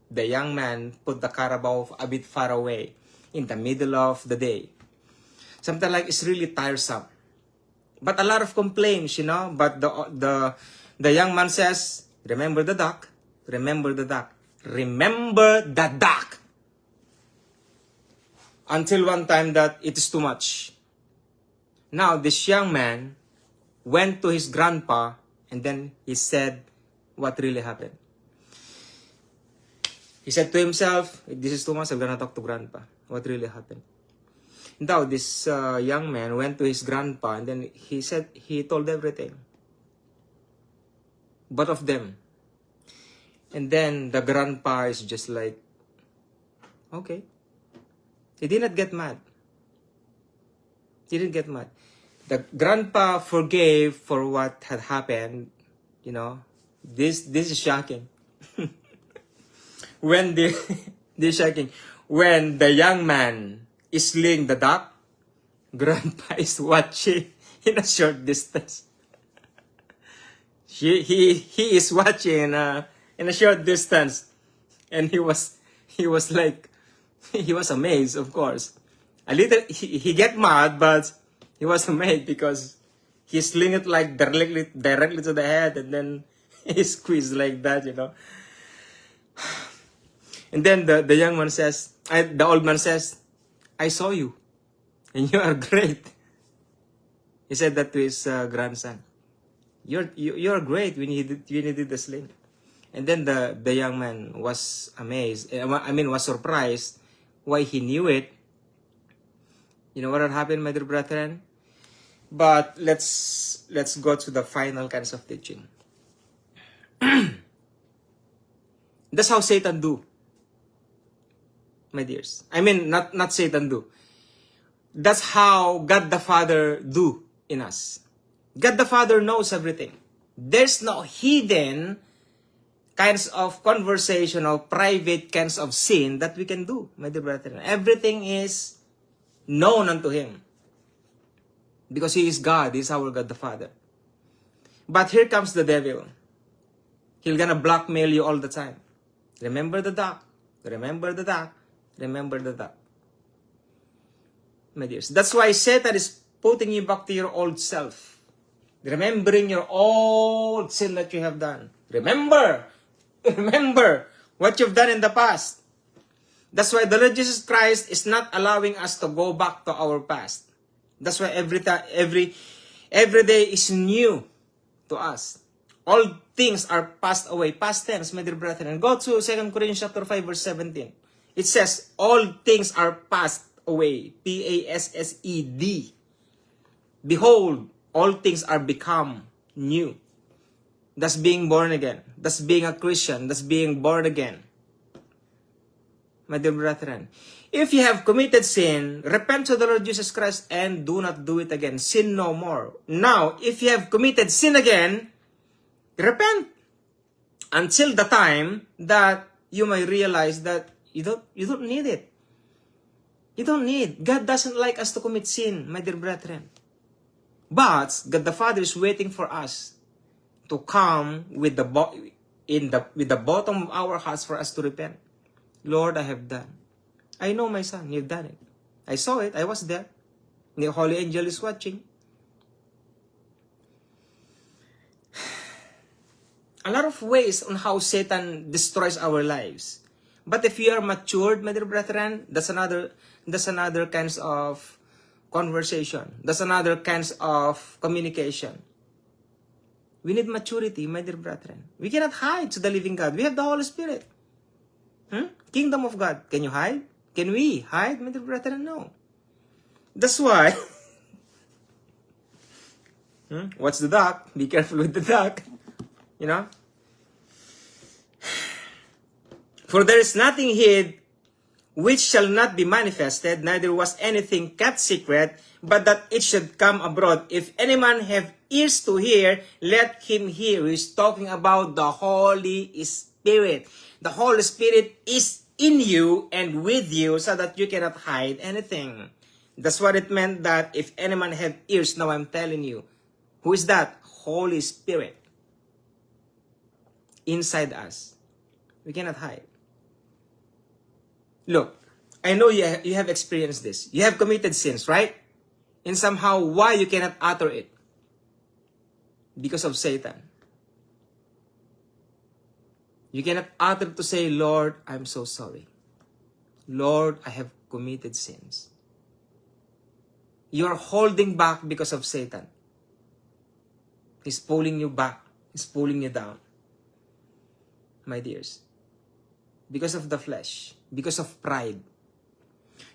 the young man put the Carabao a bit far away in the middle of the day. Something like it's really tiresome. But a lot of complaints, you know. But the young man says, remember the duck. Remember the duck. Remember the duck. Until one time that it is too much. Now, this young man went to his grandpa and then he said what really happened. He said to himself, this is too much, I'm gonna talk to grandpa. What really happened? Now, this young man went to his grandpa and then he told everything. Both of them. And then the grandpa is just like, okay. He did not get mad. He didn't get mad. The grandpa forgave for what had happened. You know, this is shocking. When this is shocking. When the young man is slaying the duck, grandpa is watching in a short distance. He is watching in a short distance, and he was like, he was amazed, of course. A little, he get mad, but he was amazed because he sling it like directly to the head, and then he squeezed like that, you know. And then the young man says, the old man says, I saw you, and you are great. He said that to his grandson. You're great when you did the sling. And then the young man was amazed. Was surprised why he knew it. You know what had happened, my dear brethren? But let's go to the final kinds of teaching. That's how Satan do, my dears. Not Satan do. That's how God the Father do in us. God the Father knows everything. There's no hidden kinds of conversation or private kinds of sin that we can do, my dear brethren. Everything is known unto Him. Because He is God. He is our God the Father. But here comes the devil. He's gonna blackmail you all the time. Remember the duck. Remember the duck. Remember the duck. My dears. That's why Satan is putting you back to your old self. Remembering your old sin that you have done. Remember what you've done in the past. That's why the Lord Jesus Christ is not allowing us to go back to our past. That's why every day is new to us. All things are passed away. Past tense, my dear brethren. Go to 2 Corinthians chapter 5, verse 17. It says, all things are passed away. P-A-S-S-E-D. Behold, all things are become new. That's being born again. That's being a Christian. That's being born again. My dear brethren, if you have committed sin, repent to the Lord Jesus Christ and do not do it again. Sin no more. Now, if you have committed sin again, repent until the time that you may realize that you don't need it. You don't need. God doesn't like us to commit sin, my dear brethren. But God the Father is waiting for us to come with with the bottom of our hearts for us to repent. Lord, I have done. I know, my son, you've done it. I saw it. I was there. The holy angel is watching. A lot of ways on how Satan destroys our lives. But if you are matured, my dear brethren, that's another kinds of conversation. That's another kinds of communication. We need maturity, my dear brethren. We cannot hide to the living God. We have the Holy Spirit. Kingdom of God. Can you hide? Can we hide, my dear brethren? No. That's why. What's the duck? Be careful with the duck. You know? For there is nothing hid which shall not be manifested, neither was anything kept secret, but that it should come abroad. If any man have ears to hear, let him hear. He's talking about the Holy Spirit. The Holy Spirit is in you and with you so that you cannot hide anything. That's what it meant that if any man have ears, now I'm telling you. Who is that? Holy Spirit. Inside us. We cannot hide. Look, I know you have experienced this. You have committed sins, right? And somehow, why you cannot utter it? Because of Satan. You cannot utter to say, Lord, I'm so sorry. Lord, I have committed sins. You're holding back because of Satan. He's pulling you back. He's pulling you down. My dears. Because of the flesh. Because of pride.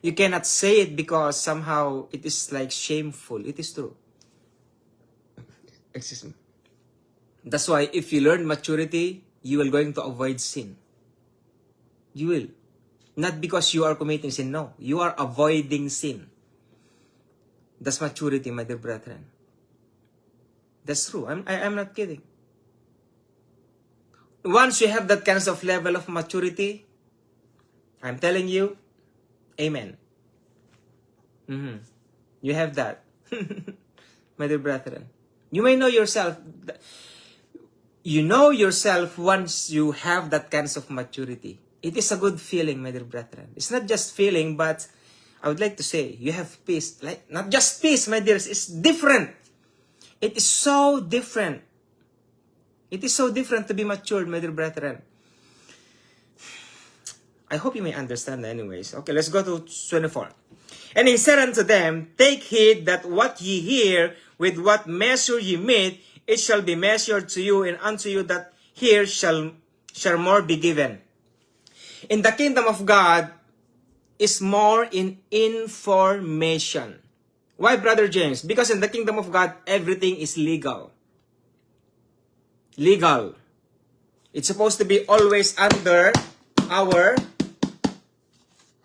You cannot say it because somehow it is like shameful. It is true. Excuse me. That's why if you learn maturity, you are going to avoid sin. You will. Not because you are committing sin. No. You are avoiding sin. That's maturity, my dear brethren. That's true. I'm not kidding. Once you have that kind of level of maturity, I'm telling you, amen. You have that. My dear brethren. You may know yourself. You know yourself once you have that kind of maturity. It is a good feeling, my dear brethren. It's not just feeling, but I would like to say, you have peace. Like, not just peace, my dears. It's different. It is so different. It is so different to be matured, my dear brethren. I hope you may understand anyways. Okay, let's go to 24. And he said unto them, take heed that what ye hear, with what measure ye mete, it shall be measured to you, and unto you that hear shall more be given. In the kingdom of God is more in information. Why, Brother James? Because in the kingdom of God, everything is legal. Legal. It's supposed to be always under our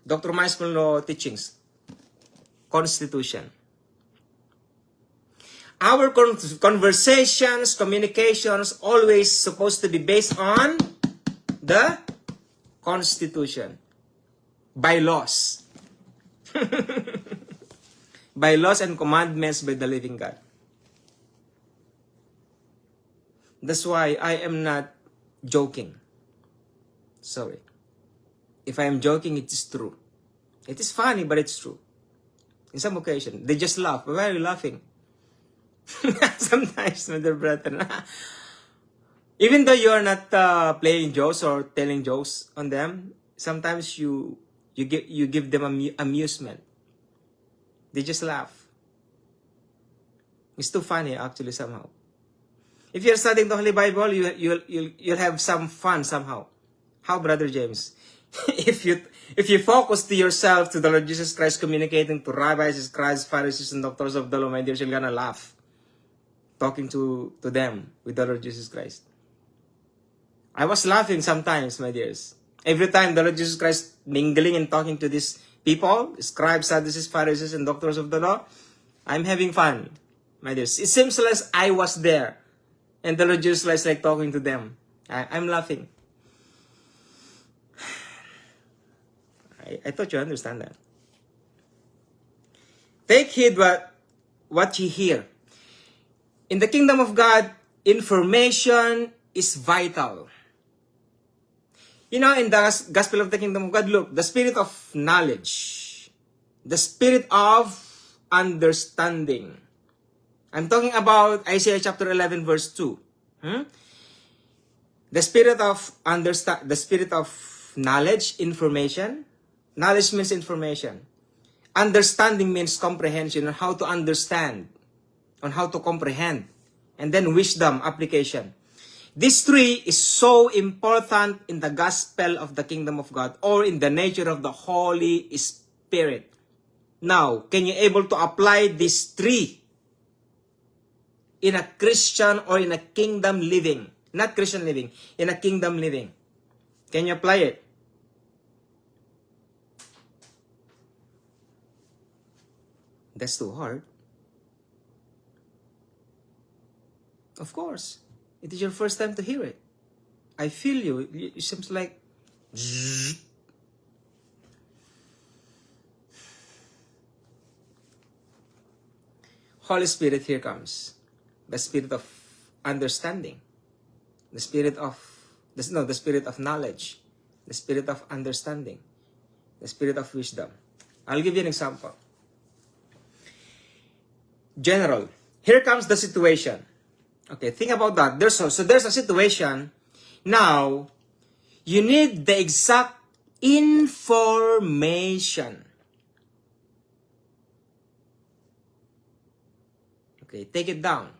Dr. Miles Monroe teachings. Constitution. Our conversations, communications, always supposed to be based on the Constitution. By laws. By laws and commandments by the living God. That's why I am not joking. Sorry. If I am joking, it is true. It is funny, but it's true. In some occasion, they just laugh. Why are you laughing? Sometimes, my dear brethren. Even though you are not playing jokes or telling jokes on them, sometimes you give them amusement. They just laugh. It's too funny, actually, somehow. If you're studying the Holy Bible, you'll have some fun somehow. How, Brother James? If you focus to yourself, to the Lord Jesus Christ, communicating to rabbis, scribes, Pharisees, and doctors of the law, my dears, you're gonna laugh. Talking to them with the Lord Jesus Christ. I was laughing sometimes, my dears. Every time the Lord Jesus Christ mingling and talking to these people, scribes, Sadducees, Pharisees, and doctors of the law, I'm having fun, my dears. It seems like I was there. And the Lord Jesus Christ like talking to them. I'm laughing. I thought you understand that. Take heed what ye hear. In the kingdom of God, information is vital. You know, in the Gospel of the Kingdom of God, look, the spirit of knowledge, the spirit of understanding. I'm talking about Isaiah chapter 11, verse 2. The spirit of the spirit of knowledge, information. Knowledge means information. Understanding means comprehension, on how to understand, on how to comprehend. And then wisdom, application. These three is so important in the gospel of the kingdom of God, or in the nature of the Holy Spirit. Now, can you able to apply these three in a Christian or in a kingdom living? Not Christian living, in a kingdom living. Can you apply it? That's too hard. Of course. It is your first time to hear it. I feel you. It seems like... Holy Spirit, here comes. The spirit of understanding. The spirit of... the spirit of knowledge. The spirit of understanding. The spirit of wisdom. I'll give you an example. General. Here comes the situation. Okay, think about that. There's a situation. Now, you need the exact information. Okay, take it down.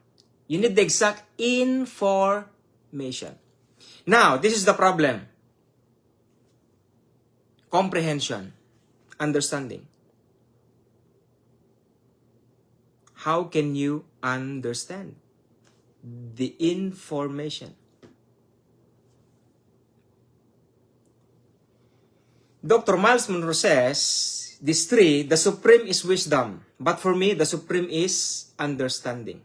You need the exact information. Now, this is the problem. Comprehension. Understanding. How can you understand the information? Dr. Miles Monroe says, these three, the supreme is wisdom. But for me, the supreme is understanding.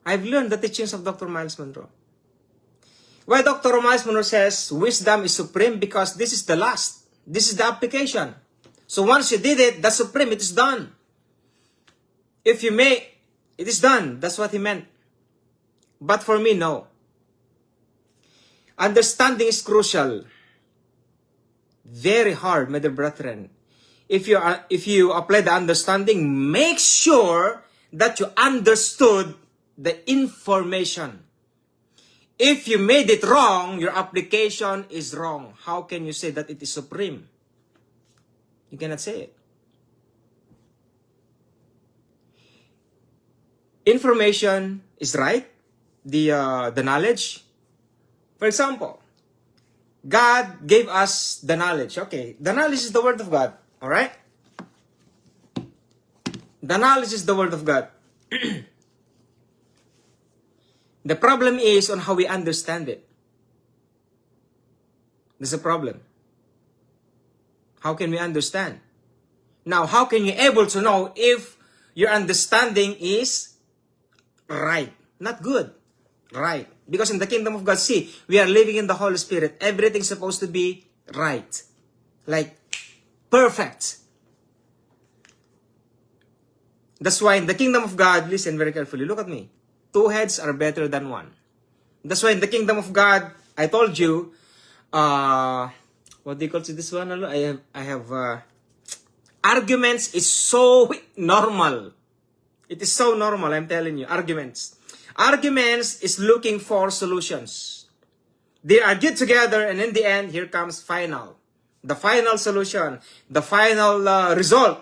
I've learned the teachings of Dr. Miles Monroe. Why Dr. Miles Monroe says wisdom is supreme? Because this is the last. This is the application. So once you did it, that's supreme. It is done. If you may, it is done. That's what he meant. But for me, no. Understanding is crucial. Very hard, my dear brethren. If you apply the understanding, make sure that you understood the information. If you made it wrong, your application is wrong. How can you say that it is supreme? You cannot say it. Information is right. The knowledge. For example, God gave us the knowledge. Okay, the knowledge is the word of God. All right? The knowledge is the word of God. The problem is on how we understand it. There's a problem. How can we understand? Now, how can you able to know if your understanding is right? Not good. Right. Because in the kingdom of God, see, we are living in the Holy Spirit. Everything's supposed to be right. Like, perfect. That's why in the kingdom of God, listen very carefully, look at me. 2 heads are better than 1. That's why in the kingdom of God, I told you, what do you call this one? I have arguments is so normal. It is so normal, I'm telling you, arguments. Arguments is looking for solutions. They argue together and in the end, here comes final. The final solution. The final result.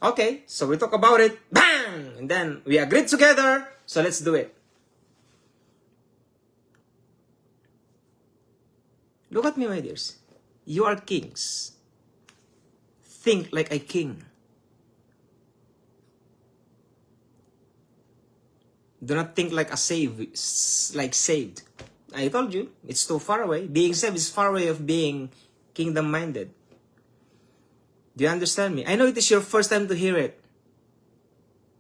Okay, so we talk about it. Bang! And then we agreed together. So let's do it. Look at me, my dears. You are kings. Think like a king. Do not think like saved. I told you, it's too far away. Being saved is far away of being kingdom-minded. Do you understand me? I know it is your first time to hear it.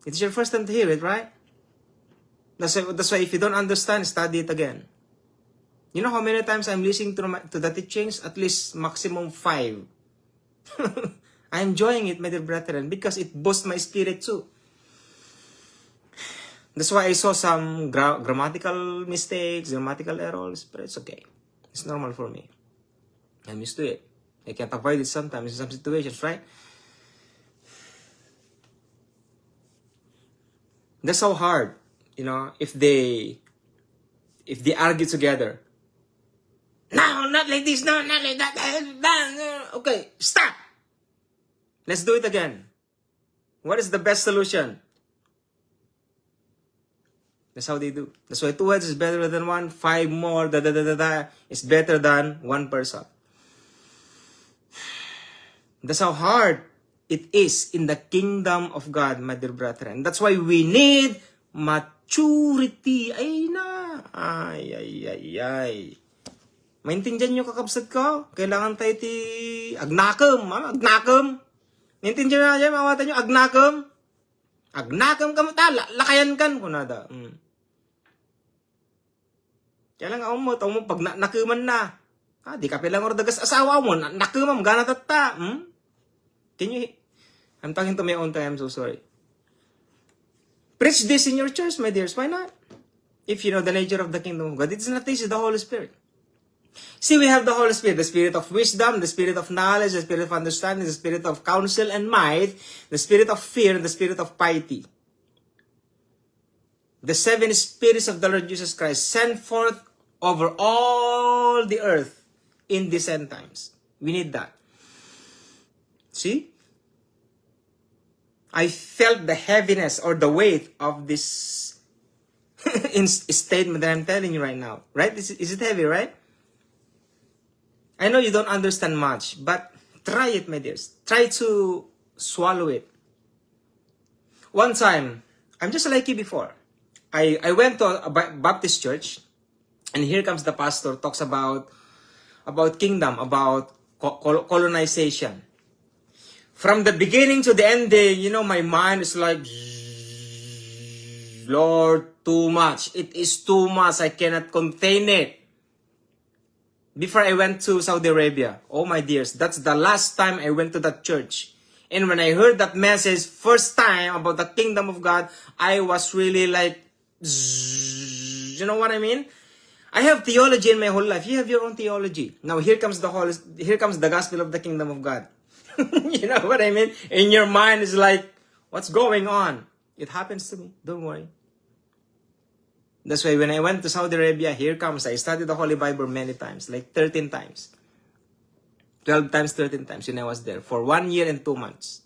It is your first time to hear it, right? That's why if you don't understand, study it again. You know how many times I'm listening to the teachings? At least maximum 5. I'm enjoying it, my dear brethren, because it boosts my spirit too. That's why I saw some grammatical mistakes, grammatical errors, but it's okay. It's normal for me. I'm used to it. I can't avoid it sometimes in some situations, right? That's so hard, if they argue together. No, not like this, no, not like that. No. Okay, stop. Let's do it again. What is the best solution? That's how they do. That's why 2 heads is better than 1. 5 more, is better than 1 person. That's how hard it is in the kingdom of God, my dear brethren. That's why we need maturity. Ay na. Ay. Maintindihan nyo kakabsat ko? Kailangan tayo agnakam. Agnakam. Maintindihan nyo na mawatan nyo, agnakam. Agnakam ka mo lakayan kan. Kunada. Kaya lang ako mo, pag nakuman na. Di ka pilang ordagas asawa mo, nakumam, gana tata. Can you, I'm talking to my own time, I'm so sorry. Preach this in your church, my dears. Why not? If you know the nature of the kingdom of God, it's not this, it's the Holy Spirit. See, we have the Holy Spirit, the Spirit of wisdom, the Spirit of knowledge, the Spirit of understanding, the Spirit of counsel and might, the Spirit of fear, and the Spirit of piety. The 7 spirits of the Lord Jesus Christ sent forth over all the earth in these end times. We need that. See? I felt the heaviness or the weight of this statement that I'm telling you right now. Right? Is it heavy, right? I know you don't understand much, but try it, my dears. Try to swallow it. One time, I'm just like you before. I went to a Baptist church, and here comes the pastor, talks about kingdom, about colonization. From the beginning to the ending, my mind is like, Lord, too much. It is too much. I cannot contain it. Before I went to Saudi Arabia, oh my dears, that's the last time I went to that church. And when I heard that message first time about the kingdom of God, I was really like, you know what I mean? I have theology in my whole life. You have your own theology. Now here comes the gospel of the kingdom of God. You know what I mean? In your mind is like, what's going on? It happens to me. Don't worry. That's why when I went to Saudi Arabia, here comes, I studied the Holy Bible many times, like 13 times. 12 times, 13 times when I was there for 1 year and 2 months.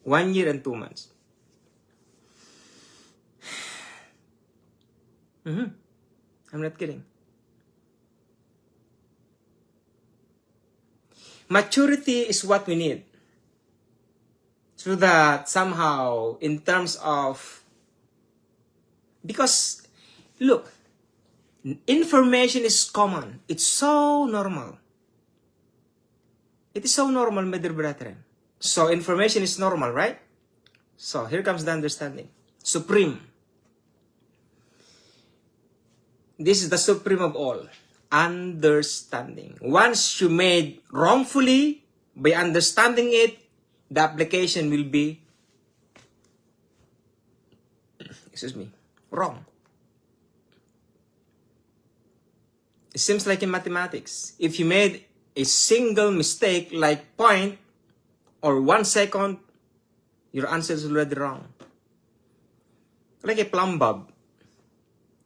1 year and 2 months. I'm not kidding. Maturity is what we need. So that somehow, in terms of, because, look, information is common. It's so normal. It is so normal, my dear brethren. So information is normal, right? So here comes the understanding. Supreme. This is the supreme of all. Understanding. Once you made wrongfully, by understanding it, the application will be, wrong. It seems like in mathematics. If you made a single mistake like point or 1 second, your answer is already wrong. Like a plumb bob.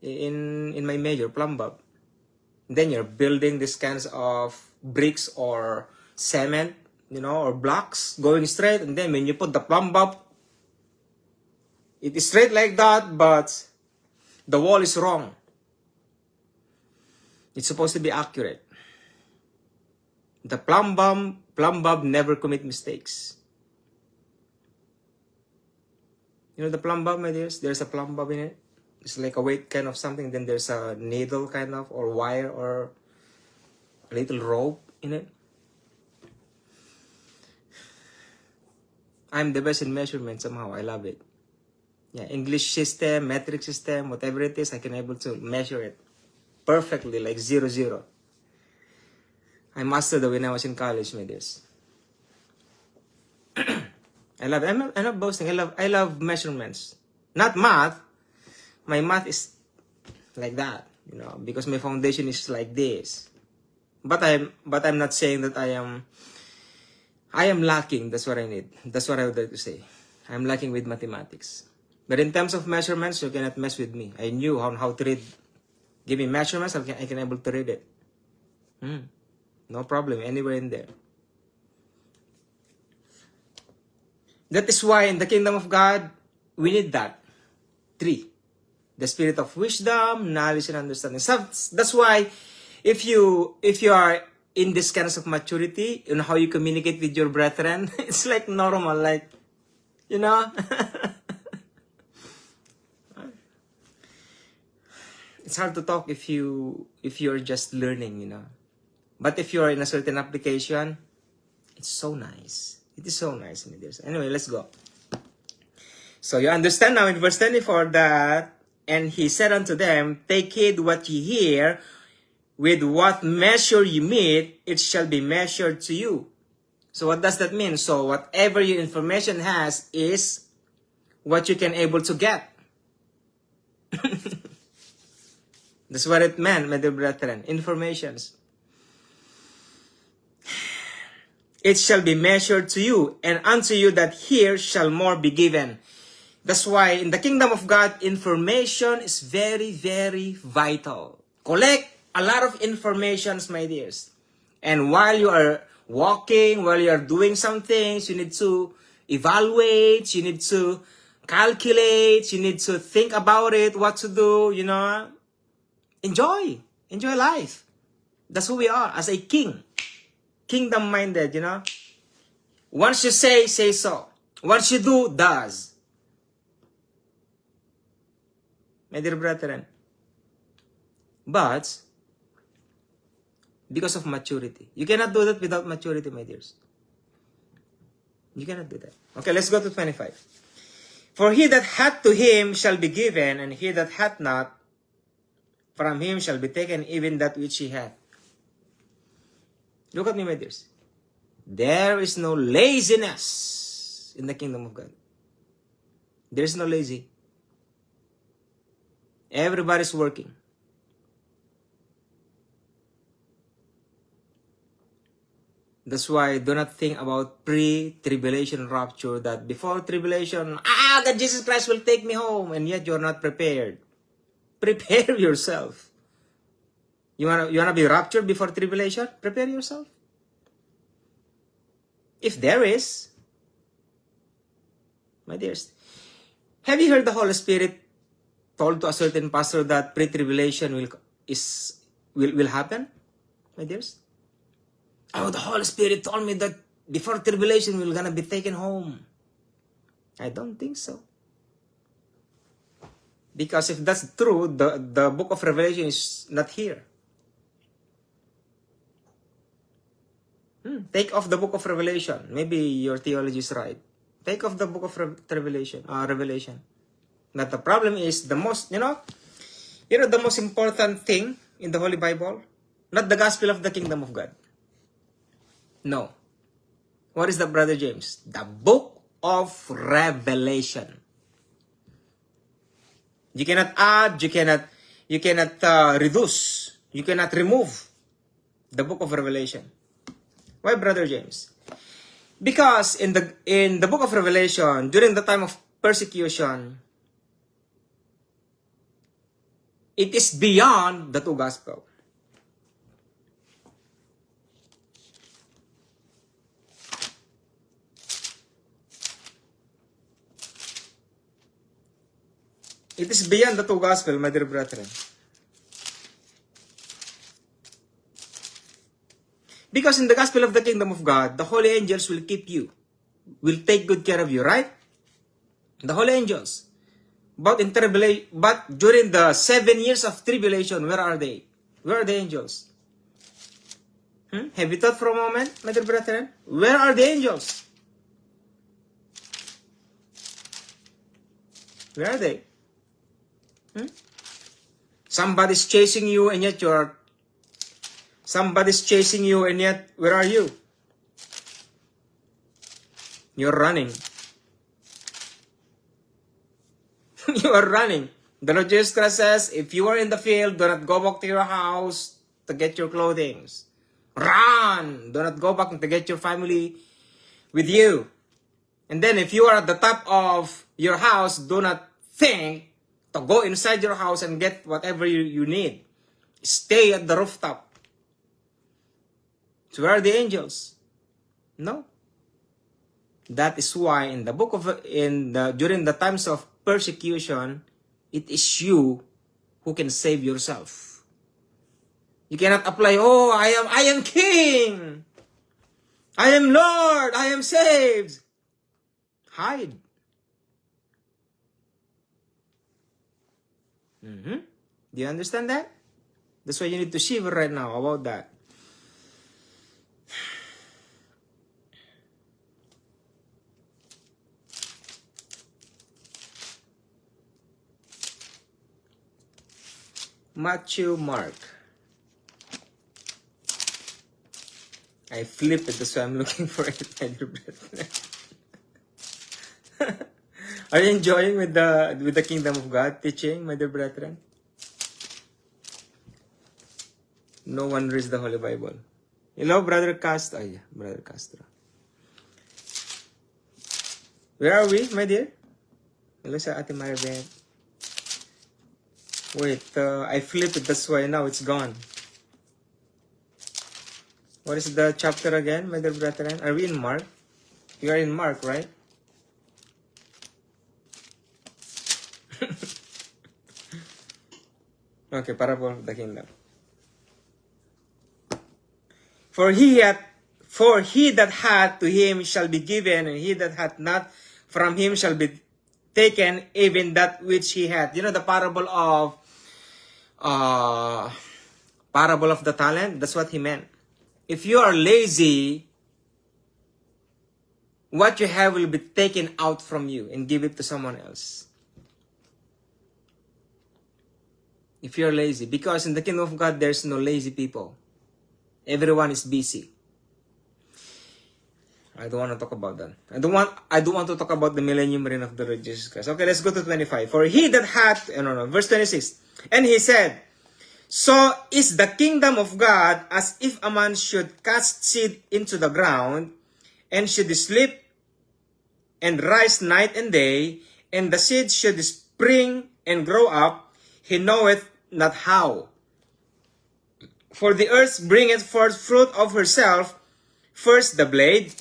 In my major, plumb bob. Then you're building these kinds of bricks or cement, or blocks going straight. And then when you put the plumb bob, it is straight like that, but the wall is wrong. It's supposed to be accurate. The plumb bob never commit mistakes. You know the plumb bob, my dears? There's a plumb bob in it. It's like a weight kind of something. Then there's a needle kind of, or wire, or a little rope in it. I'm the best in measurement somehow. I love it. Yeah, English system, metric system, whatever it is, I can able to measure it perfectly, like 0, 0. I mastered it when I was in college, my dears. I'm not boasting. I love measurements. Not math, my math is like that, you know, because my foundation is like this. But I'm not saying that I am lacking. That's what I need. That's what I would like to say. I'm lacking with mathematics. But in terms of measurements, you cannot mess with me. I knew how to read. Give me measurements, I can able to read it. No problem, anywhere in there. That is why in the kingdom of God, we need that. 3. The spirit of wisdom, knowledge, and understanding. So that's why if you are in this kind of maturity, you know how you communicate with your brethren, it's like normal, like, you know. It's hard to talk if you're just learning, you know. But if you're in a certain application, it's so nice. It is so nice, my dears. Anyway, let's go. So you understand now in verse 24 that, and he said unto them, take heed what ye hear, with what measure ye meet, it shall be measured to you. So what does that mean? So whatever your information has is what you can able to get. That's what it meant, my dear brethren. Informations. It shall be measured to you, and unto you that hear shall more be given. That's why in the kingdom of God, information is very, very vital. Collect a lot of informations, my dears. And while you are walking, while you are doing some things, you need to evaluate, you need to calculate, you need to think about it, what to do, you know. Enjoy life. That's who we are as a king. Kingdom-minded, you know. Once you say so. Once you do, does. My dear brethren. But, because of maturity. You cannot do that without maturity, my dears. You cannot do that. Okay, let's go to 25. For he that hath to him shall be given, and he that hath not, from him shall be taken even that which he hath. Look at me, my dears. There is no laziness in the kingdom of God. There is no lazy. Everybody's working. That's why do not think about pre-tribulation rapture, that before tribulation, God Jesus Christ will take me home, and yet you're not prepared. Prepare yourself. You wanna be raptured before tribulation? Prepare yourself. If there is, my dears, have you heard the Holy Spirit told to a certain pastor that pre-tribulation will happen, my dears? Oh, the Holy Spirit told me that before tribulation we're gonna be taken home. I don't think so. Because if that's true, the book of Revelation is not here. Take off the book of Revelation. Maybe your theology is right. Take off the book of Revelation. But the problem is the most, the most important thing in the Holy Bible, not the gospel of the kingdom of God. No. What is that, Brother James? The book of Revelation. You cannot add, you cannot reduce, you cannot remove the book of Revelation. Why, Brother James? Because in the book of Revelation, during the time of persecution, it is beyond the two gospels. It is beyond the two gospels, my dear brethren. Because in the gospel of the kingdom of God, the holy angels will keep you, will take good care of you, right? The holy angels. But during the 7 years of tribulation, where are they? Where are the angels? Have you thought for a moment, my dear brethren? Where are the angels? Where are they? Somebody's chasing you, and yet somebody's chasing you, and yet where are you? You're running. You are running. The Lord Jesus Christ says, if you are in the field, do not go back to your house to get your clothing. Run! Do not go back to get your family with you. And then if you are at the top of your house, do not think to go inside your house and get whatever you need. Stay at the rooftop. So where are the angels? No. That is why in the book of during the times of persecution, it is you who can save yourself. You cannot apply, oh, I am king. I am Lord. I am saved. Hide. Do you understand that? That's why you need to shiver right now about that. Matthew, Mark. I flip it, that's why I'm looking for it, my dear brethren. Are you enjoying with the Kingdom of God teaching, my dear brethren? No one reads the Holy Bible. Hello, Brother Castro. Yeah, Brother Castro. Where are we, my dear? Hello sa Ate Maribeth. Wait, I flipped it, that's why now it's gone. What is the chapter again, my dear brethren? Are we in Mark? You are in Mark, right? Okay, parable of the kingdom. For he that hath, to him shall be given, and he that hath not, from him shall be taken, even that which he hath. You know the parable of the talent? That's what he meant. If you are lazy, what you have will be taken out from you and give it to someone else. If you're lazy, because in the kingdom of God, there's no lazy people. Everyone is busy. I don't want to talk about that. I don't want to talk about the millennium reign of the Lord Jesus Christ. Okay, let's go to 25. For he that hath, verse 26. And he said, so is the kingdom of God as if a man should cast seed into the ground, and should sleep and rise night and day, and the seed should spring and grow up, he knoweth not how. For the earth bringeth forth fruit of herself, first the blade,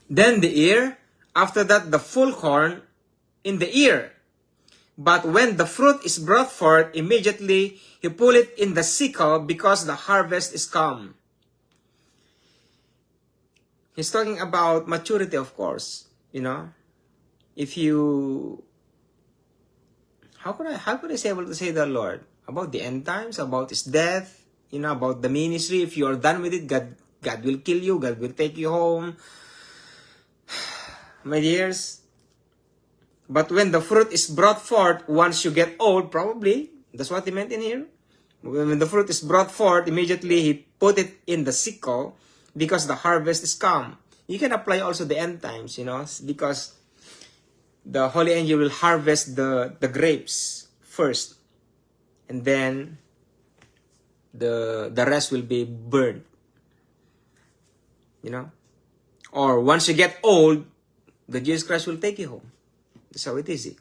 then the ear, after that the full corn in the ear. But when the fruit is brought forth, immediately he pull it in the sickle, because the harvest is come. He's talking about maturity, of course. If you, how could I say able to say the Lord about the end times, about his death, about the ministry? If you are done with it, God will kill you. God will take you home, my dears. But when the fruit is brought forth, once you get old, probably, that's what he meant in here. When the fruit is brought forth, immediately he put it in the sickle, because the harvest is come. You can apply also the end times, because the holy angel will harvest the grapes first, and then the rest will be burned. Or once you get old, the Jesus Christ will take you home. That's how it is.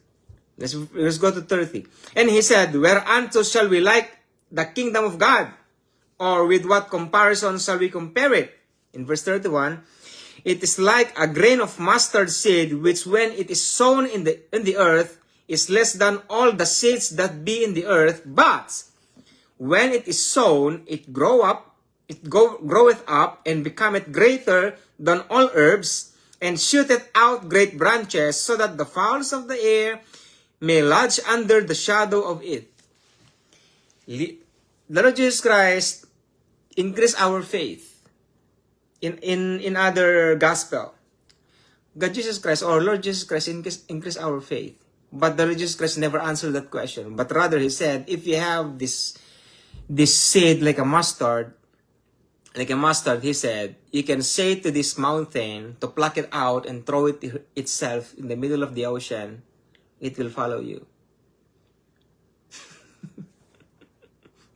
Let's go to 30. And he said, whereunto shall we like the kingdom of God? Or with what comparison shall we compare it? In verse 31, it is like a grain of mustard seed, which when it is sown in the earth, is less than all the seeds that be in the earth. But when it is sown, it groweth up, and becometh greater than all herbs, and shooteth out great branches, so that the fowls of the air may lodge under the shadow of it. The Lord Jesus Christ increase our faith. In other gospel, God Jesus Christ or Lord Jesus Christ increase our faith. But the Lord Jesus Christ never answered that question. But rather he said, if you have this seed like a mustard, he said, you can say to this mountain to pluck it out and throw it itself in the middle of the ocean. It will follow you.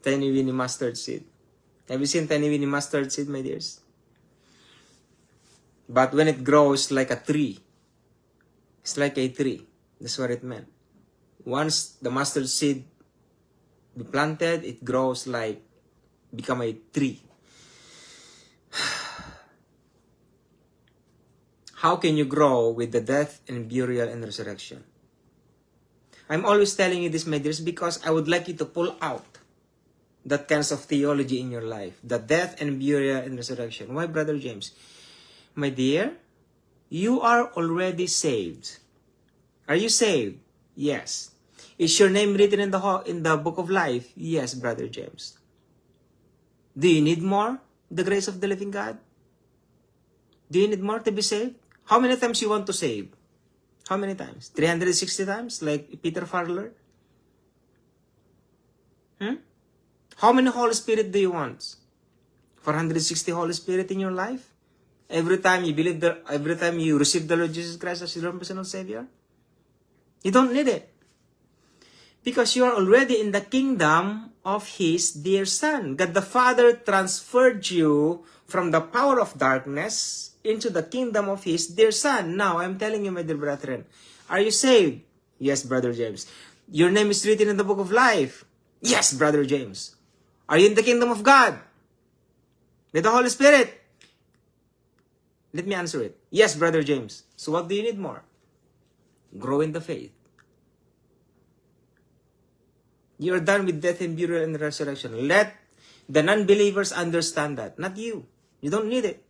Tiny weeny mustard seed. Have you seen tiny weeny mustard seed, my dears? But when it grows like a tree, it's like a tree. That's what it meant. Once the mustard seed be planted, it grows like, become a tree. How can you grow with the death and burial and resurrection? I'm always telling you this, my dears, because I would like you to pull out that kinds of theology in your life. The death and burial and resurrection. Why, Brother James? My dear, you are already saved. Are you saved? Yes. Is your name written in the book of life? Yes, Brother James. Do you need more? The grace of the living God? Do you need more to be saved? How many times you want to save? How many times? 360 times? Like Peter Farler? How many Holy Spirit do you want? 460 Holy Spirit in your life? Every time you believe every time you receive the Lord Jesus Christ as your personal Savior? You don't need it. Because you are already in the kingdom of His dear Son. God the Father transferred you from the power of darkness into the kingdom of His dear Son. Now, I'm telling you, my dear brethren, are you saved? Yes, Brother James. Your name is written in the book of life. Yes, Brother James. Are you in the kingdom of God? With the Holy Spirit? Let me answer it. Yes, Brother James. So what do you need more? Grow in the faith. You are done with death and burial and resurrection. Let the non-believers understand that. Not you. You don't need it.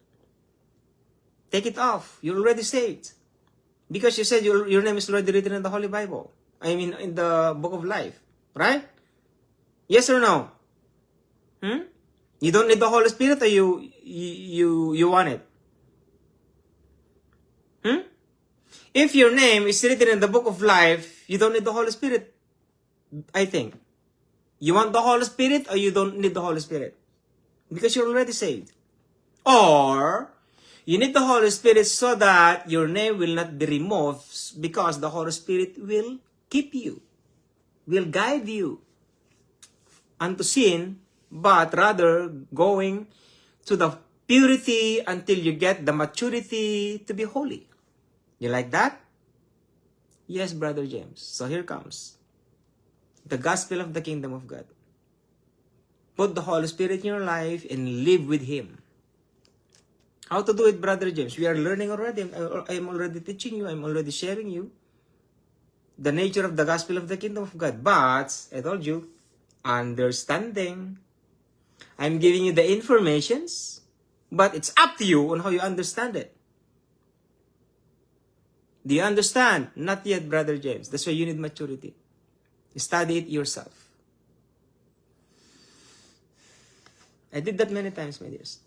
Take it off. You're already saved. Because you said your name is already written in the Holy Bible. I mean, in the book of life. Right? Yes or no? You don't need the Holy Spirit, or you want it? If your name is written in the book of life, you don't need the Holy Spirit, I think. You want the Holy Spirit, or you don't need the Holy Spirit? Because you're already saved. Or, you need the Holy Spirit so that your name will not be removed, because the Holy Spirit will keep you, will guide you unto sin, but rather going to the purity until you get the maturity to be holy. You like that? Yes, Brother James. So here comes the gospel of the kingdom of God. Put the Holy Spirit in your life and live with Him. How to do it, Brother James? We are learning already. I'm already teaching you. I'm already sharing you the nature of the gospel of the kingdom of God. But, I told you, understanding. I'm giving you the informations, but it's up to you on how you understand it. Do you understand? Not yet, Brother James. That's why you need maturity. Study it yourself. I did that many times, my dears.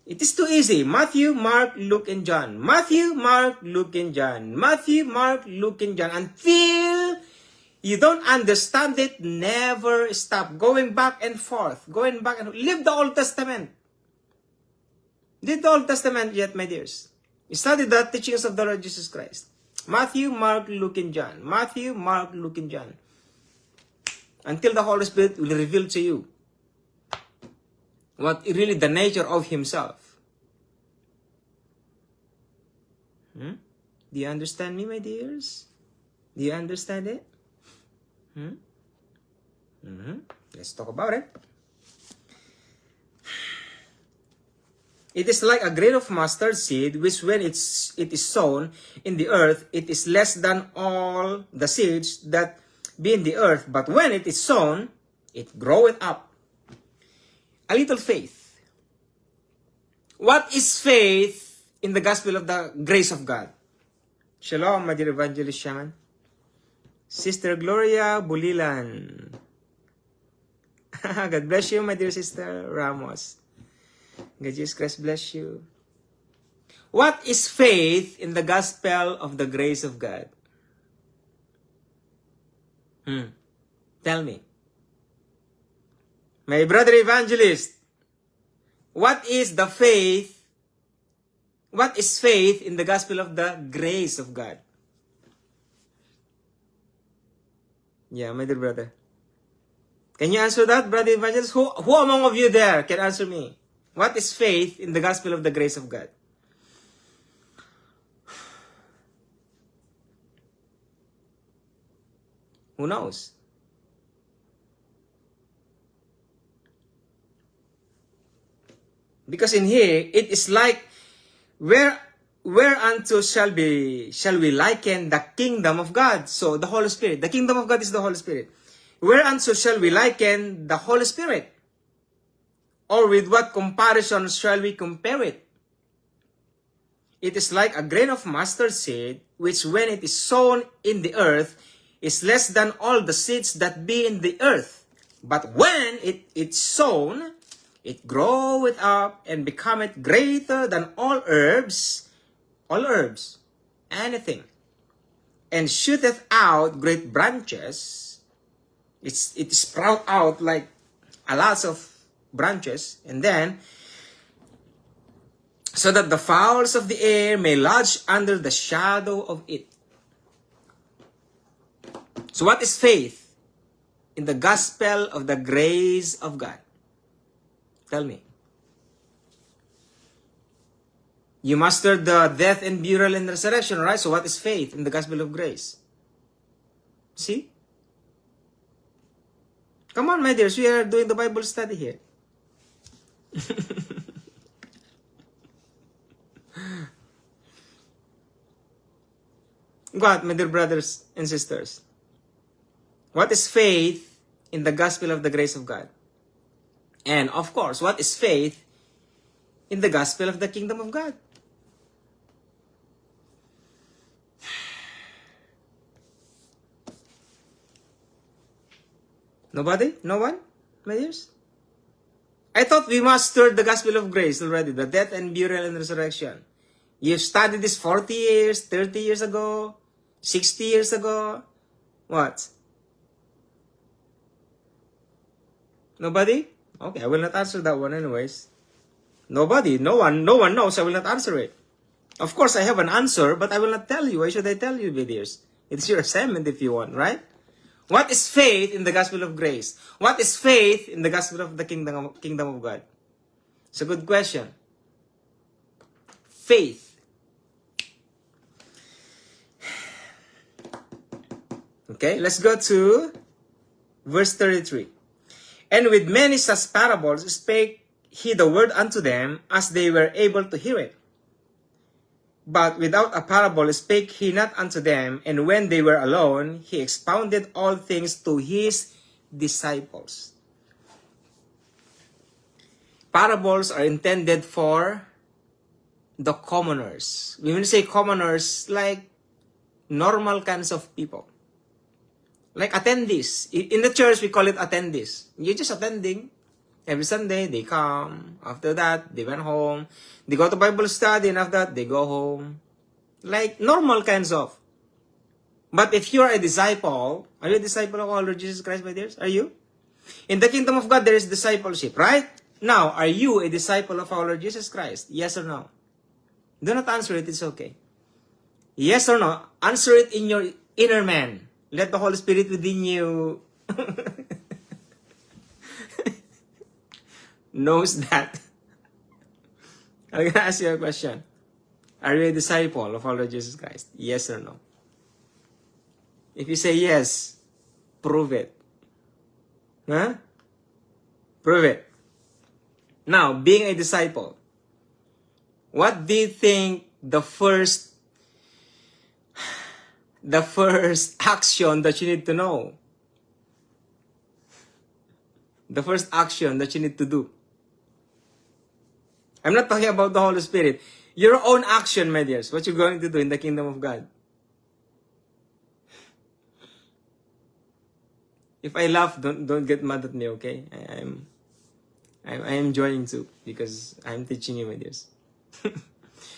It is too easy. Matthew, Mark, Luke, and John. Matthew, Mark, Luke, and John. Matthew, Mark, Luke, and John. Until you don't understand it, never stop. Going back and forth. Going back and forth. Leave the Old Testament. Leave the Old Testament yet, my dears. Study the teachings of the Lord Jesus Christ. Matthew, Mark, Luke, and John. Matthew, Mark, Luke, and John. Until the Holy Spirit will reveal to you what really the nature of Himself. Do you understand me, my dears? Do you understand it? Let's talk about it. It is like a grain of mustard seed, which when it is sown in the earth, it is less than all the seeds that be in the earth. But when it is sown, it groweth up. A little faith. What is faith in the gospel of the grace of God? Shalom, my dear evangelist shaman. Sister Gloria Bulilan. God bless you, my dear sister Ramos. God Jesus Christ bless you. What is faith in the gospel of the grace of God? Tell me. My brother evangelist, what is the faith? What is faith in the gospel of the grace of God? Yeah, my dear brother. Can you answer that, brother evangelist? Who among of you there can answer me? What is faith in the gospel of the grace of God? Who knows? Because in here, it is like, whereunto shall we liken the kingdom of God? So the Holy Spirit. The kingdom of God is the Holy Spirit. Whereunto shall we liken the Holy Spirit? Or with what comparison shall we compare it? It is like a grain of mustard seed, which when it is sown in the earth, is less than all the seeds that be in the earth. But when it's sown, it groweth up and becometh greater than all herbs, anything, and shooteth out great branches. It sprout out like a lot of branches, and then so that the fowls of the air may lodge under the shadow of it. So what is faith in the gospel of the grace of God? Tell me. You mastered the death and burial and resurrection, right? So what is faith in the gospel of grace? See? Come on, my dears, we are doing the Bible study here. God, my dear brothers and sisters, what is faith in the gospel of the grace of God? And of course, what is faith in the gospel of the kingdom of God? Nobody? No one? My dears? I thought we mastered the gospel of grace already, the death and burial and resurrection. You studied this 40 years, 30 years ago, 60 years ago. What? Nobody? Okay, I will not answer that one anyways. Nobody, no one knows, I will not answer it. Of course, I have an answer, but I will not tell you. Why should I tell you, videos? It's your assignment if you want, right? What is faith in the gospel of grace? What is faith in the gospel of the kingdom of God? It's a good question. Faith. Okay, let's go to verse 33. And with many such parables spake he the word unto them, as they were able to hear it. But without a parable spake he not unto them, and when they were alone, he expounded all things to his disciples. Parables are intended for the commoners. When we say commoners, like normal kinds of people. Like attendees. In the church, we call it attendees. You're just attending. Every Sunday, they come. After that, they went home. They go to Bible study, and after that, they go home. Like normal kinds of. But if you're a disciple, are you a disciple of our Lord Jesus Christ, my dears? Are you? In the kingdom of God, there is discipleship, right? Now, are you a disciple of our Lord Jesus Christ? Yes or no? Do not answer it, it's okay. Yes or no? Answer it in your inner man. Let the Holy Spirit within you knows that. I'm going to ask you a question. Are you a disciple of our Lord Jesus Christ? Yes or no? If you say yes, prove it. Huh? Prove it. Now, being a disciple, what do you think the first action that you need to know? The first action that you need to do. I'm not talking about the Holy Spirit. Your own action, my dears. What you're going to do in the kingdom of God. If I laugh, don't get mad at me, okay? I am enjoying too, because I'm teaching you, my dears.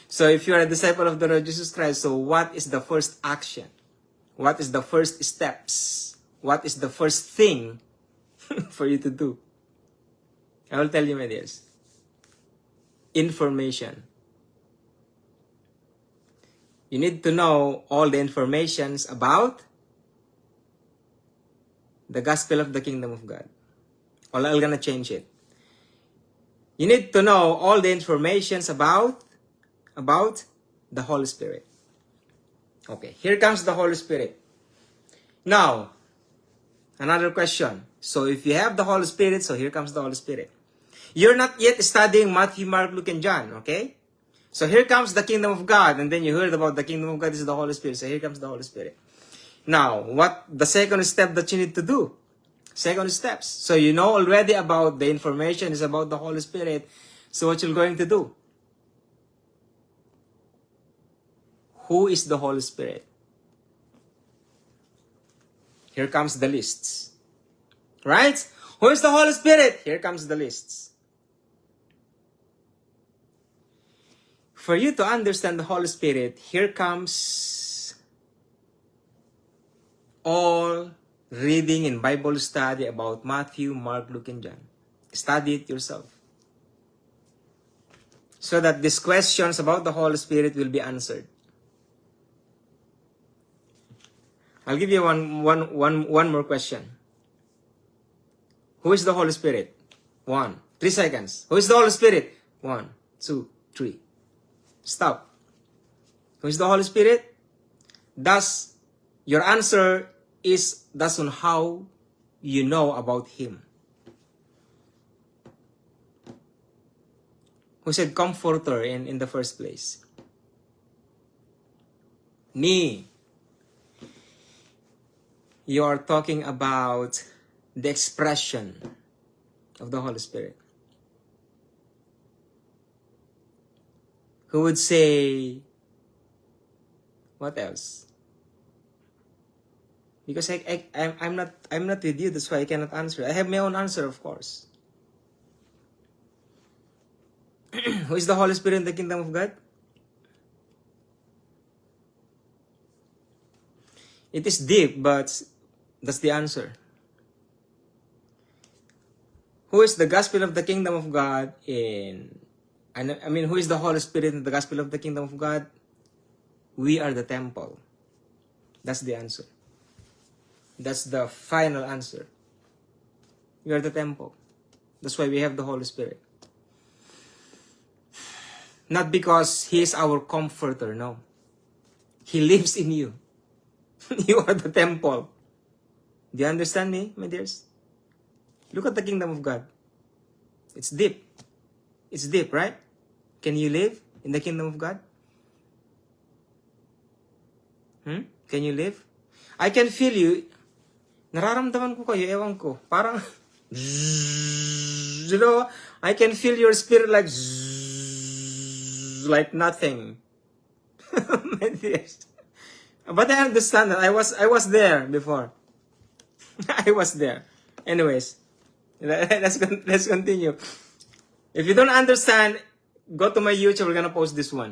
So if you are a disciple of the Lord Jesus Christ, so what is the first action? What is the first steps? What is the first thing for you to do? I will tell you, my dears. Information. You need to know all the informations about the gospel of the kingdom of God. Or I'm gonna change it. You need to know all the informations about the Holy Spirit. Okay, here comes the Holy Spirit. Now, another question. So if you have the Holy Spirit, so here comes the Holy Spirit. You're not yet studying Matthew, Mark, Luke, and John, okay? So here comes the kingdom of God, and then you heard about the kingdom of God is the Holy Spirit. So here comes the Holy Spirit. Now, what the second step that you need to do? Second steps. So you know already about the information is about the Holy Spirit. So what you're going to do? Who is the Holy Spirit? Here comes the lists. Right? Who is the Holy Spirit? Here comes the lists. For you to understand the Holy Spirit, here comes all reading and Bible study about Matthew, Mark, Luke, and John. Study it yourself. So that these questions about the Holy Spirit will be answered. I'll give you one more question. Who is the Holy Spirit? 1. 3 seconds. Who is the Holy Spirit? 1, 2, 3. Stop. Who is the Holy Spirit? Thus, your answer is that's on how you know about Him. Who said comforter in the first place? Me. You are talking about the expression of the Holy Spirit. Who would say, what else? Because I'm not with you, that's why I cannot answer. I have my own answer, of course. Who is the Holy Spirit in the kingdom of God? It is deep, but that's the answer. Who is the gospel of the kingdom of God who is the Holy Spirit in the gospel of the kingdom of God? We are the temple. That's the answer. That's the final answer. We are the temple. That's why we have the Holy Spirit. Not because He is our comforter, no. He lives in you. You are the temple. Do you understand me, my dears? Look at the kingdom of God. It's deep. It's deep, right? Can you live in the kingdom of God? Can you live? I can feel you. Nararamdaman ko kayo, ewan ko. Parang, you know, I can feel your spirit like nothing. My dears. But I understand that. I was there before. I was there. Anyways, let's continue. If you don't understand, go to my YouTube. We're gonna post this one.